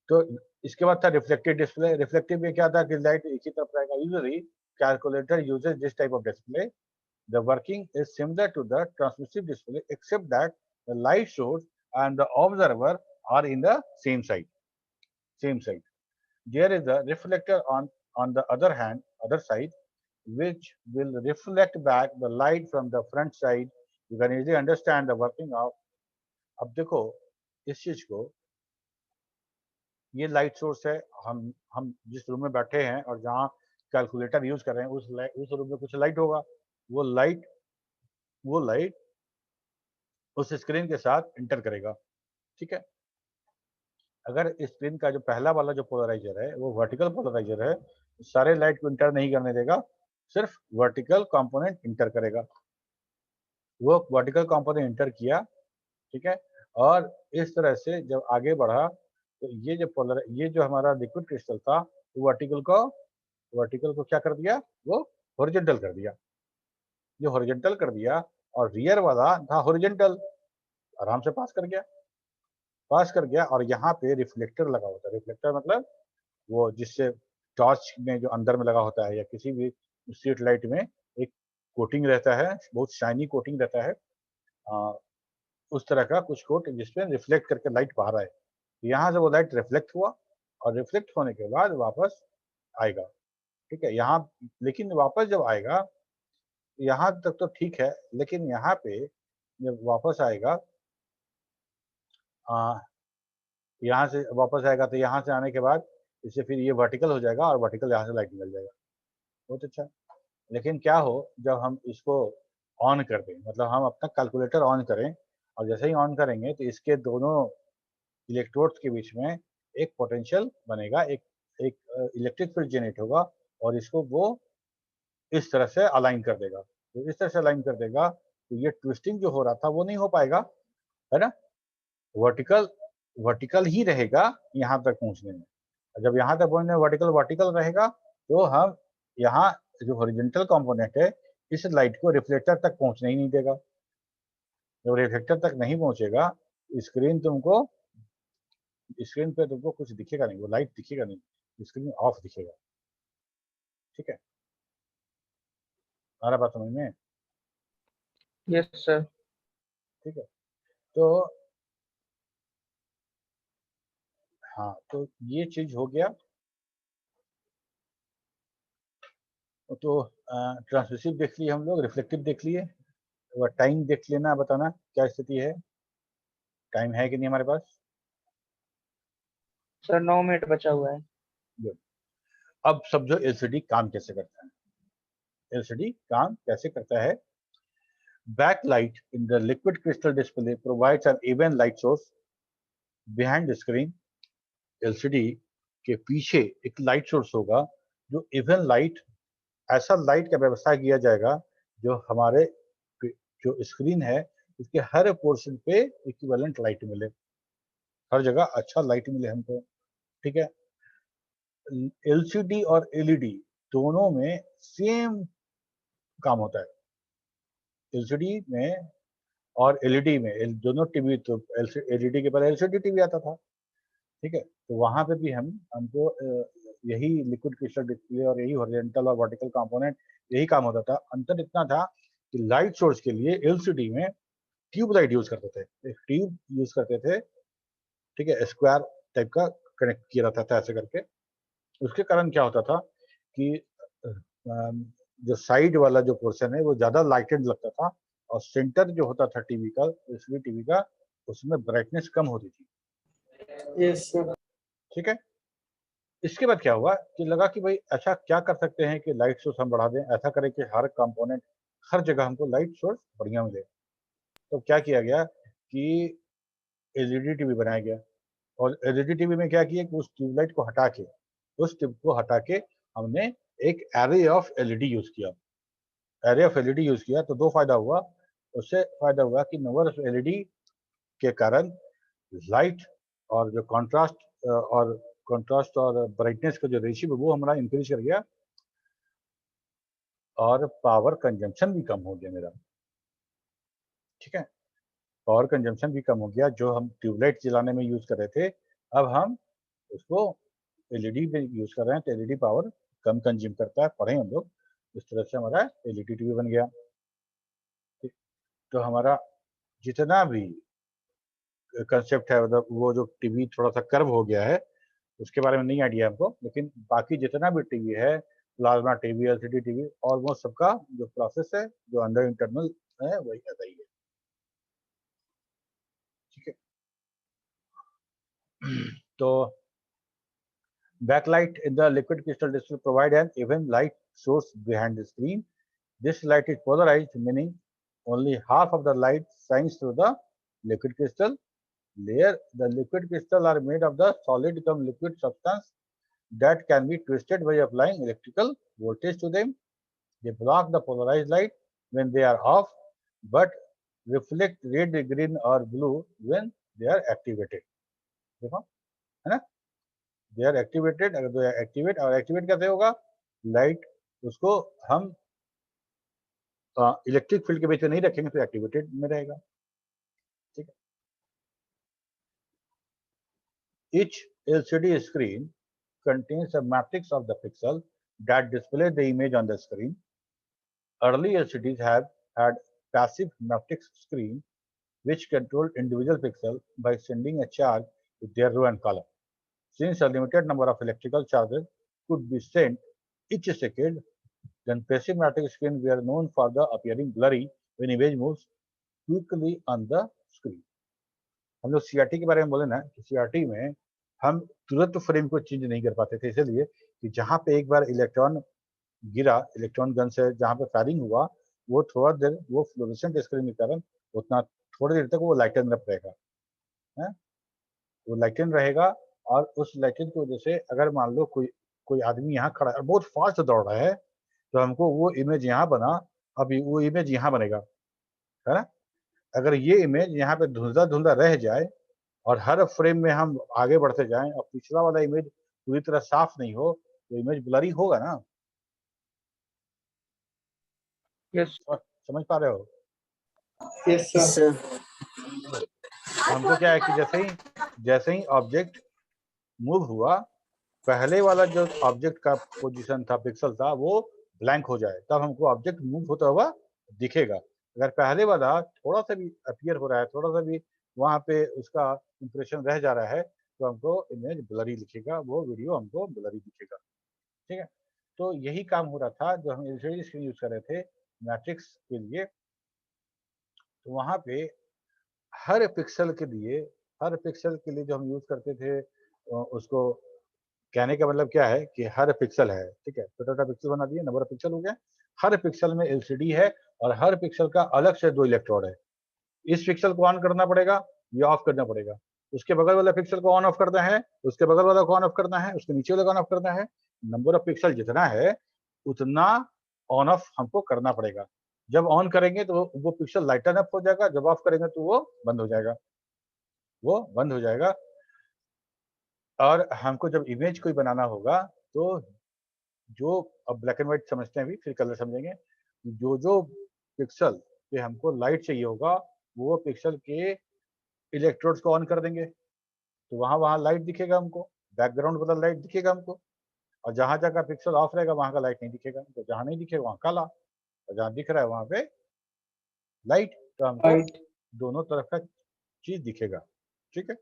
तो इसके बाद था रिफ्लेक्टिव डिस्प्ले। रिफ्लेक्टिव में क्या था कि लाइट एक ही तरफ रहेगा। Usually calculator uses this type of display. The working is similar to the transmissive display except that the light source and the observer are in the same side. There is a reflector on the other side, which will reflect back the light from the front side. You can easily understand the working of. अब देखो इस चीज को, ये light source है, हम जिस room में बैठे हैं और जहाँ कैलकुलेटर यूज कर रहे हैं उस रूम में कुछ लाइट होगा। वो लाइट उस स्क्रीन के साथ इंटर करेगा। ठीक है। अगर स्क्रीन का जो पहला वाला जो पोलराइजर है वो वर्टिकल पोलराइजर है, सारे लाइट को इंटर नहीं करने देगा, सिर्फ वर्टिकल कंपोनेंट इंटर करेगा। वो वर्टिकल कंपोनेंट इंटर किया, ठीक है। और इस तरह से जब आगे बढ़ा तो ये जो हमारा लिक्विड क्रिस्टल था वो वर्टिकल को क्या कर दिया, वो हॉरिजॉन्टल कर दिया। जो हॉरिजॉन्टल कर दिया और रियर वाला था हॉरिजॉन्टल, आराम से पास कर गया। और यहाँ पे रिफ्लेक्टर लगा होता है। रिफ्लेक्टर मतलब वो जिससे टॉर्च में जो अंदर में लगा होता है या किसी भी स्ट्रीट लाइट में एक कोटिंग रहता है, बहुत शाइनी कोटिंग रहता है, उस तरह का कुछ कोट जिसमें रिफ्लेक्ट करके लाइट बाहर आए। यहाँ से वो लाइट रिफ्लेक्ट हुआ और रिफ्लेक्ट होने के बाद वापस आएगा। ठीक है। यहाँ लेकिन वापस जब आएगा, यहाँ तक तो ठीक है, लेकिन यहाँ पे जब वापस आएगा, यहाँ से वापस आएगा तो यहाँ से आने के बाद इससे फिर ये वर्टिकल हो जाएगा और वर्टिकल यहाँ से लाइट निकल जाएगा। बहुत अच्छा। लेकिन क्या हो जब हम इसको ऑन कर दें, मतलब हम अपना कैलकुलेटर ऑन करें और जैसे ही ऑन करेंगे तो इसके दोनों इलेक्ट्रोड्स के बीच में एक पोटेंशियल बनेगा, एक इलेक्ट्रिक फील्ड जनरेट होगा और इसको वो इस तरह से अलाइन कर देगा। तो इस तरह से अलाइन कर देगा तो ये ट्विस्टिंग जो हो रहा था वो नहीं हो पाएगा, है ना। वर्टिकल ही रहेगा यहाँ तक पहुँचने में। जब यहाँ तक पहुँचने में वर्टिकल रहेगा तो हम यहाँ जो हॉरिजॉन्टल कंपोनेंट है इस लाइट को रिफ्लेक्टर तक पहुँचने ही नहीं देगा। जब रिफ्लेक्टर तक नहीं पहुँचेगा स्क्रीन पे तुमको कुछ दिखेगा नहीं, वो लाइट दिखेगा नहीं, स्क्रीन ऑफ दिखेगा। ठीक है। हमारा बात समझ में? Yes sir. ठीक है। तो हाँ, तो ये चीज हो गया। तो ट्रांसमिसिव देख लिए हम लोग, रिफ्लेक्टिव देख लिए। तो टाइम देख लेना, बताना क्या स्थिति है, टाइम है कि नहीं हमारे पास। सर 9 मिनट बचा हुआ है। गुड। अब समझो एलसीडी काम कैसे करता है। एलसीडी काम कैसे करता है। Backlight in the liquid crystal display provides an even light source behind the screen. LCD के पीछे एक लाइट सोर्स होगा जो इवन लाइट, ऐसा लाइट का व्यवस्था किया जाएगा जो हमारे जो स्क्रीन है उसके हर पोर्शन पे इक्विवेलेंट लाइट मिले, हर जगह अच्छा लाइट मिले हमको। ठीक है। एलसीडी और एलईडी दोनों में सेम काम होता है। एलसीडी में और एलईडी में, दोनों टीवी, तो एलईडी के पहले एलसीडी टीवी आता था। ठीक है। तो वहां पे भी हमको यही लिक्विड क्रिस्टल डिस्प्ले और यही हॉरिजॉन्टल और वर्टिकल कंपोनेंट यही काम होता था। अंतर इतना था कि लाइट सोर्स के लिए एलसीडी में ट्यूब लाइट यूज करते थे, एक ट्यूब यूज करते थे। ठीक है। स्क्वायर टाइप का कनेक्ट किया रहता था ऐसे करके। उसके कारण क्या होता था कि जो साइड वाला जो पोर्शन है वो ज्यादा लाइटेड लगता था और सेंटर जो होता था टीवी का, एलसीडी टीवी का, उसमें ब्राइटनेस कम होती थी। Yes sir. ठीक है। इसके बाद क्या हुआ कि लगा कि भाई अच्छा क्या कर सकते हैं कि लाइट सोर्स हम बढ़ा दें, ऐसा करें कि हर कंपोनेंट, हर जगह हमको लाइट सोर्स बढ़िया मिले। तो क्या किया गया कि एलईडी टीवी बनाया गया। और एलईडी टीवी में क्या किया कि उस ट्यूबलाइट को हटा के, उस ट्यूब को हटा के हमने एक एरे ऑफ एलईडी यूज किया। एरे ऑफ एलईडी यूज किया तो दो फायदा हुआ। उससे फायदा हुआ कि नंबर ऑफ एलईडी के कारण लाइट और जो कॉन्ट्रास्ट और ब्राइटनेस का जो रेशियो है वो हमारा इंक्रीज कर गया और पावर कंजम्पशन भी कम हो गया मेरा। ठीक है। पावर कंजम्पशन भी कम हो गया। जो हम ट्यूबलाइट जलाने में यूज कर रहे थे, अब हम उसको एलईडी में यूज कर रहे हैं, तो एलईडी पावर कम कंज्यूम करता है। पढ़े हम लोग, इस तरह से हमारा एलईडी टीवी बन गया। ठीक। तो हमारा जितना भी कंसेप्ट है, मतलब वो जो टीवी थोड़ा सा कर्व हो गया है उसके बारे में नहीं आइडिया हमको, लेकिन बाकी जितना भी टीवी है, plasma TV, LCD TV, almost सबका जो प्रोसेस है, जो अंदर इंटरनल है, वही ऐसा ही है। ठीक है। तो backlight in the liquid crystal display provide an even light source behind the screen. This light is polarized, meaning only half of the light shines through the liquid crystal layer. The liquid crystal are made of the solid cum liquid substance that can be twisted by applying electrical voltage to them. They block the polarized light when they are off, but reflect red, green or blue when they are activated. देखो, है ना? They are activated. अगर दो activate, और activate कैसे होगा? Light उसको हम इलेक्ट्रिक फील्ड के बीच में नहीं रखेंगे तो एक्टिवेटेड में रहेगा। ठीक है। Each LCD screen contains a matrix of the pixel that display the image on the screen. Early LCDs have had passive matrix screen which controlled individual pixel by sending a charge to their row and column. Since a limited number of electrical charges could be sent each second, then passive matrix screen were known for the appearing blurry when image moves quickly on the screen. हम लोग CRT के बारे में बोले ना, कि CRT में हम तुरंत फ्रेम को चेंज नहीं कर पाते थे, इसलिए कि जहाँ पे एक बार इलेक्ट्रॉन गिरा, इलेक्ट्रॉन गन से जहाँ पे फायरिंग हुआ, वो थोड़ा देर वो फ्लोरेसेंट स्क्रीन के कारण उतना थोड़ी देर तक वो लाइटन अप रहेगा, है? वो लाइटन रहेगा, और उस लाइटन की वजह से अगर मान लो कोई आदमी यहाँ खड़ा है और बहुत फास्ट दौड़ रहा है, तो हमको वो इमेज यहाँ बना, अभी वो इमेज यहाँ बनेगा, है ना? अगर ये इमेज यहाँ पे धुंधला धुंधला रह जाए और हर फ्रेम में हम आगे बढ़ते जाएं और पिछला वाला इमेज पूरी तरह साफ नहीं हो, तो इमेज ब्लरी होगा ना। यस समझ पा रहे हो? Yes sir. हमको क्या है कि जैसे ही ऑब्जेक्ट मूव हुआ, पहले वाला जो ऑब्जेक्ट का पोजीशन था, पिक्सल था, वो ब्लैंक हो जाए, तब हमको ऑब्जेक्ट मूव होता हुआ दिखेगा। अगर पहले वाला थोड़ा सा भी अपीयर हो रहा है, थोड़ा सा भी वहां पे उसका इंप्रेशन रह जा रहा है, तो हमको इमेज ब्लरी दिखेगा, वो वीडियो हमको ब्लरी दिखेगा। ठीक है। तो यही काम हो रहा था जो हम एलसीडी स्क्रीन यूज कर रहे थे मैट्रिक्स के लिए। तो वहां पे हर पिक्सल के लिए जो हम यूज करते थे, उसको कहने का मतलब क्या है कि हर पिक्सल है, ठीक है, छोटा पिक्सल बना दिए, नंबर ऑफ पिक्सल हो गया। हर पिक्सल में एलसीडी है और हर पिक्सल का अलग से 2 इलेक्ट्रोड है। इस पिक्सल को ऑन करना पड़ेगा, ये ऑफ करना पड़ेगा, उसके बगल वाला पिक्सल को ऑन ऑफ करना है, उसके बगल वाला को ऑन ऑफ करना है, उसके नीचे वाला को ऑन ऑफ करना है। नंबर ऑफ पिक्सल जितना है उतना ऑन ऑफ हमको करना पड़ेगा। जब ऑन करेंगे तो वो पिक्सल लाइटन अप हो जाएगा, जब ऑफ करेंगे तो वो बंद हो जाएगा। और हमको जब इमेज कोई बनाना होगा, तो जो अब ब्लैक एंड व्हाइट समझते हैं, अभी फिर कलर समझेंगे। जो पिक्सल पे हमको लाइट चाहिए होगा, वो पिक्सल के इलेक्ट्रोड्स को ऑन कर देंगे, तो वहां लाइट दिखेगा हमको, बैकग्राउंड वाला लाइट दिखेगा हमको। और जहां जगह पिक्सल ऑफ रहेगा वहां का लाइट नहीं दिखेगा, तो जहां नहीं दिखेगा वहां काला, और जहां दिख रहा है वहां पे लाइट, तो हमको दोनों तरफ का चीज दिखेगा। ठीक है।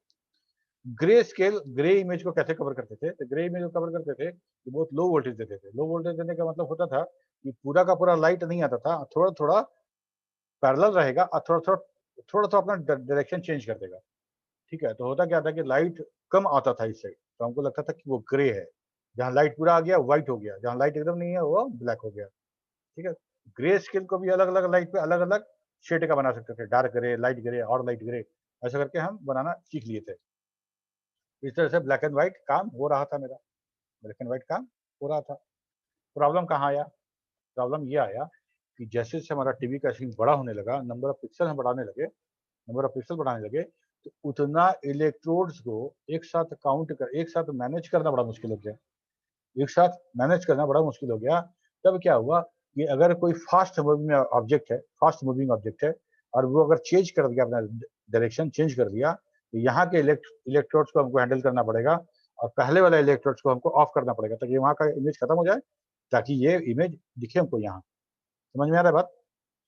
ग्रे इमेज को कैसे कवर करते थे? तो ग्रे इमेज को कवर करते थे कि बहुत लो वोल्टेज देते थे। लो वोल्टेज देने का मतलब होता था कि पूरा का पूरा लाइट नहीं आता था, थोड़ा थोड़ा पैरेलल रहेगा और थोड़ा अपना डायरेक्शन चेंज कर देगा। ठीक है। तो होता क्या था कि लाइट कम आता था इस साइड, तो हमको लगता था कि वो ग्रे है। जहाँ लाइट पूरा आ गया व्हाइट हो गया, जहाँ लाइट एकदम नहीं है वो ब्लैक हो गया। ठीक है। ग्रे स्केल को भी अलग अलग लाइट पे अलग अलग शेड का बना सकते थे, डार्क ग्रे, लाइट ग्रे और लाइट ग्रे, ऐसा करके हम बनाना सीख लिए थे। इस तरह से ब्लैक एंड व्हाइट काम हो रहा था, मेरा ब्लैक एंड व्हाइट काम हो रहा था। प्रॉब्लम कहाँ आया? प्रॉब्लम ये आया कि जैसे जैसे हमारा टीवी का स्क्रीन बड़ा होने लगा, नंबर ऑफ पिक्सल हम बढ़ाने लगे, तो उतना इलेक्ट्रोड्स को एक साथ मैनेज करना बड़ा मुश्किल हो गया। तब क्या हुआ कि अगर कोई फास्ट मूविंग ऑब्जेक्ट है और वो अगर चेंज कर दिया अपना डायरेक्शन चेंज कर दिया तो यहाँ के इलेक्ट्रोड्स को हमको हैंडल करना पड़ेगा और पहले वाला इलेक्ट्रोड्स को हमको ऑफ करना पड़ेगा ताकि वहाँ का इमेज खत्म हो जाए, ताकि ये इमेज दिखे हमको यहाँ। समझ में आ रहा है बात?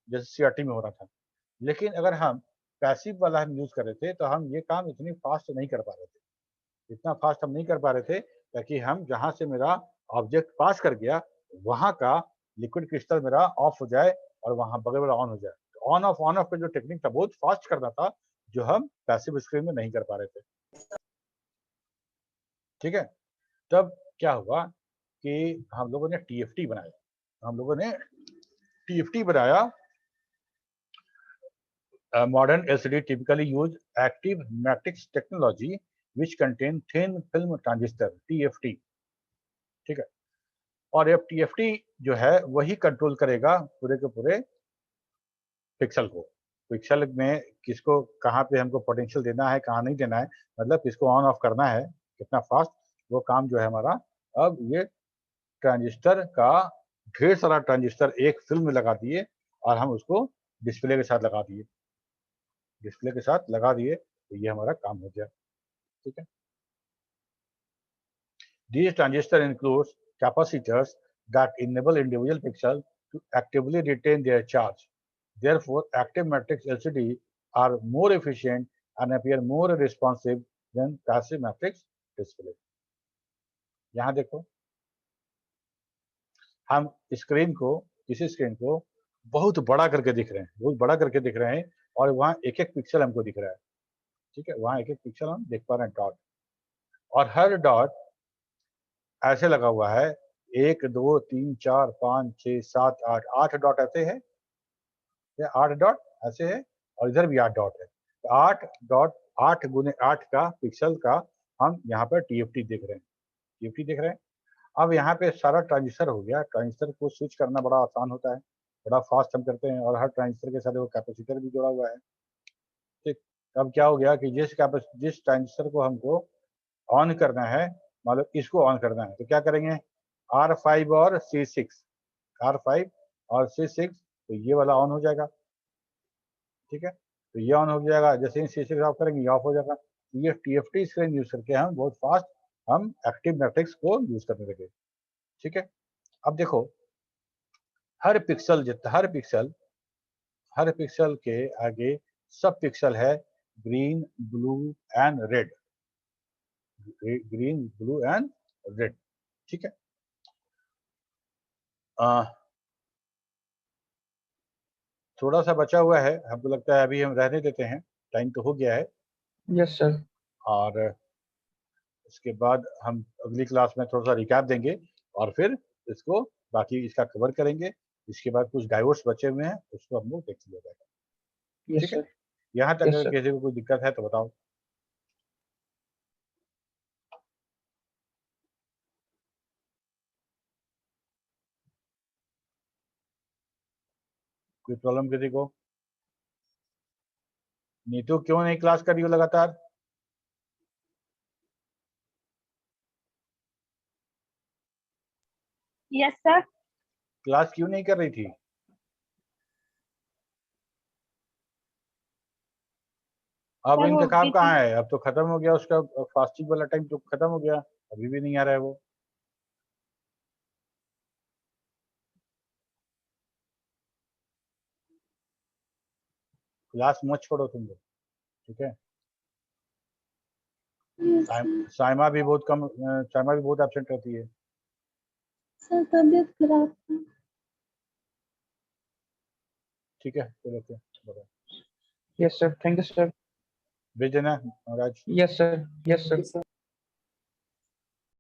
जैसे सीआरटी में हो रहा था। लेकिन अगर हम पैसिव वाला हम यूज कर रहे थे तो हम ये काम इतनी फास्ट नहीं कर पा रहे थे, इतना फास्ट हम नहीं कर पा रहे थे, ताकि हम जहाँ से मेरा ऑब्जेक्ट पास कर गया वहाँ का लिक्विड क्रिस्टल मेरा ऑफ हो जाए और वहाँ बगल वाला ऑन हो जाए। ऑन ऑफ का जो टेक्निक था बहुत फास्ट करना था, जो हम पैसिव स्क्रीन में नहीं कर पा रहे थे। ठीक है, तब क्या हुआ कि हम लोगों ने टीएफटी बनाया। Modern LCD typically use active matrix technology which contain thin film transistor TFT। ठीक है, और ये TFT जो है वही कंट्रोल करेगा पूरे के पूरे पिक्सल को। पिक्सल में किसको कहाँ पे हमको पोटेंशियल देना है, कहाँ नहीं देना है, मतलब किसको ऑन ऑफ करना है, कितना फास्ट, वो काम जो है हमारा। अब ये ट्रांजिस्टर का ढेर सारा ट्रांजिस्टर एक फिल्म में लगा दिए और हम उसको डिस्प्ले के साथ लगा दिए, तो ये हमारा काम हो गया। ठीक है, These transistors include capacitors that enable individual pixels to actively retain their charge. Therefore, active matrix LCD are more efficient and appear more responsive than passive matrix display. यहाँ देखो, हम स्क्रीन को, किसी स्क्रीन को बहुत बड़ा करके दिख रहे हैं, और वहाँ एक एक पिक्सल हमको दिख रहा है। ठीक है, वहाँ एक एक पिक्सल हम देख पा रहे हैं, डॉट, और हर डॉट ऐसे लगा हुआ है, 1 2 3 4 5 6 7 8 डॉट ऐसे है, 8 डॉट ऐसे है, और इधर भी 8 डॉट है। तो 8 डॉट 8 गुने 8 का पिक्सल का हम यहाँ पर टीएफटी देख रहे हैं। अब यहाँ पे सारा ट्रांजिस्टर हो गया। ट्रांजिस्टर को स्विच करना बड़ा आसान होता है, बड़ा फास्ट हम करते हैं, और हर ट्रांजिस्टर के साथ वो कैपेसिटर भी जुड़ा हुआ है। ठीक, अब क्या हो गया कि जिस ट्रांजिस्टर को हमको ऑन करना है, मतलब इसको ऑन करना है, तो क्या करेंगे, R5 और C6, R5 और C6, तो ये वाला ऑन हो जाएगा। ठीक है, तो ये ऑन हो जाएगा, जैसे ही C6 ऑफ करेंगे ये ऑफ हो जाएगा। ये TFT स्क्रीन यूज करके हम बहुत फास्ट हम एक्टिव मैट्रिक्स को यूज करने लगे। ठीक है, अब देखो, हर पिक्सल के आगे सब पिक्सल है ग्रीन, ब्लू एंड रेड। ठीक है, थोड़ा सा बचा हुआ है, हमको लगता है अभी हम रहने देते हैं, टाइम तो हो गया है। Yes sir. और उसके बाद हम अगली क्लास में थोड़ा सा रिकैप देंगे और फिर इसको बाकी इसका कवर करेंगे। इसके बाद कुछ डायोड्स बचे हुए हैं, उसको हम लोग देख लिया जाएगा। ठीक है, यहाँ तक अगर किसी को कोई दिक्कत है तो बताओ। कोई प्रॉब्लम किसी को? नीतू क्यों नहीं क्लास कर रही हो लगातार? Yes sir. क्लास क्यों नहीं कर रही थी? अब सर, वो इंतखाब busy- कहाँ है? अब तो खत्म हो गया उसका, फास्टिंग वाला टाइम तो खत्म हो गया, अभी भी नहीं आ रहा है वो। क्लास मत छोड़ो तुम लोग, ठीक है। साइमा भी बहुत कम, साइमा भी बहुत एब्सेंट रहती है। सर तबीयत खराब था। ठीक है, चलो yes sir, thank you sir. भेज देना Raj. Yes sir, yes sir.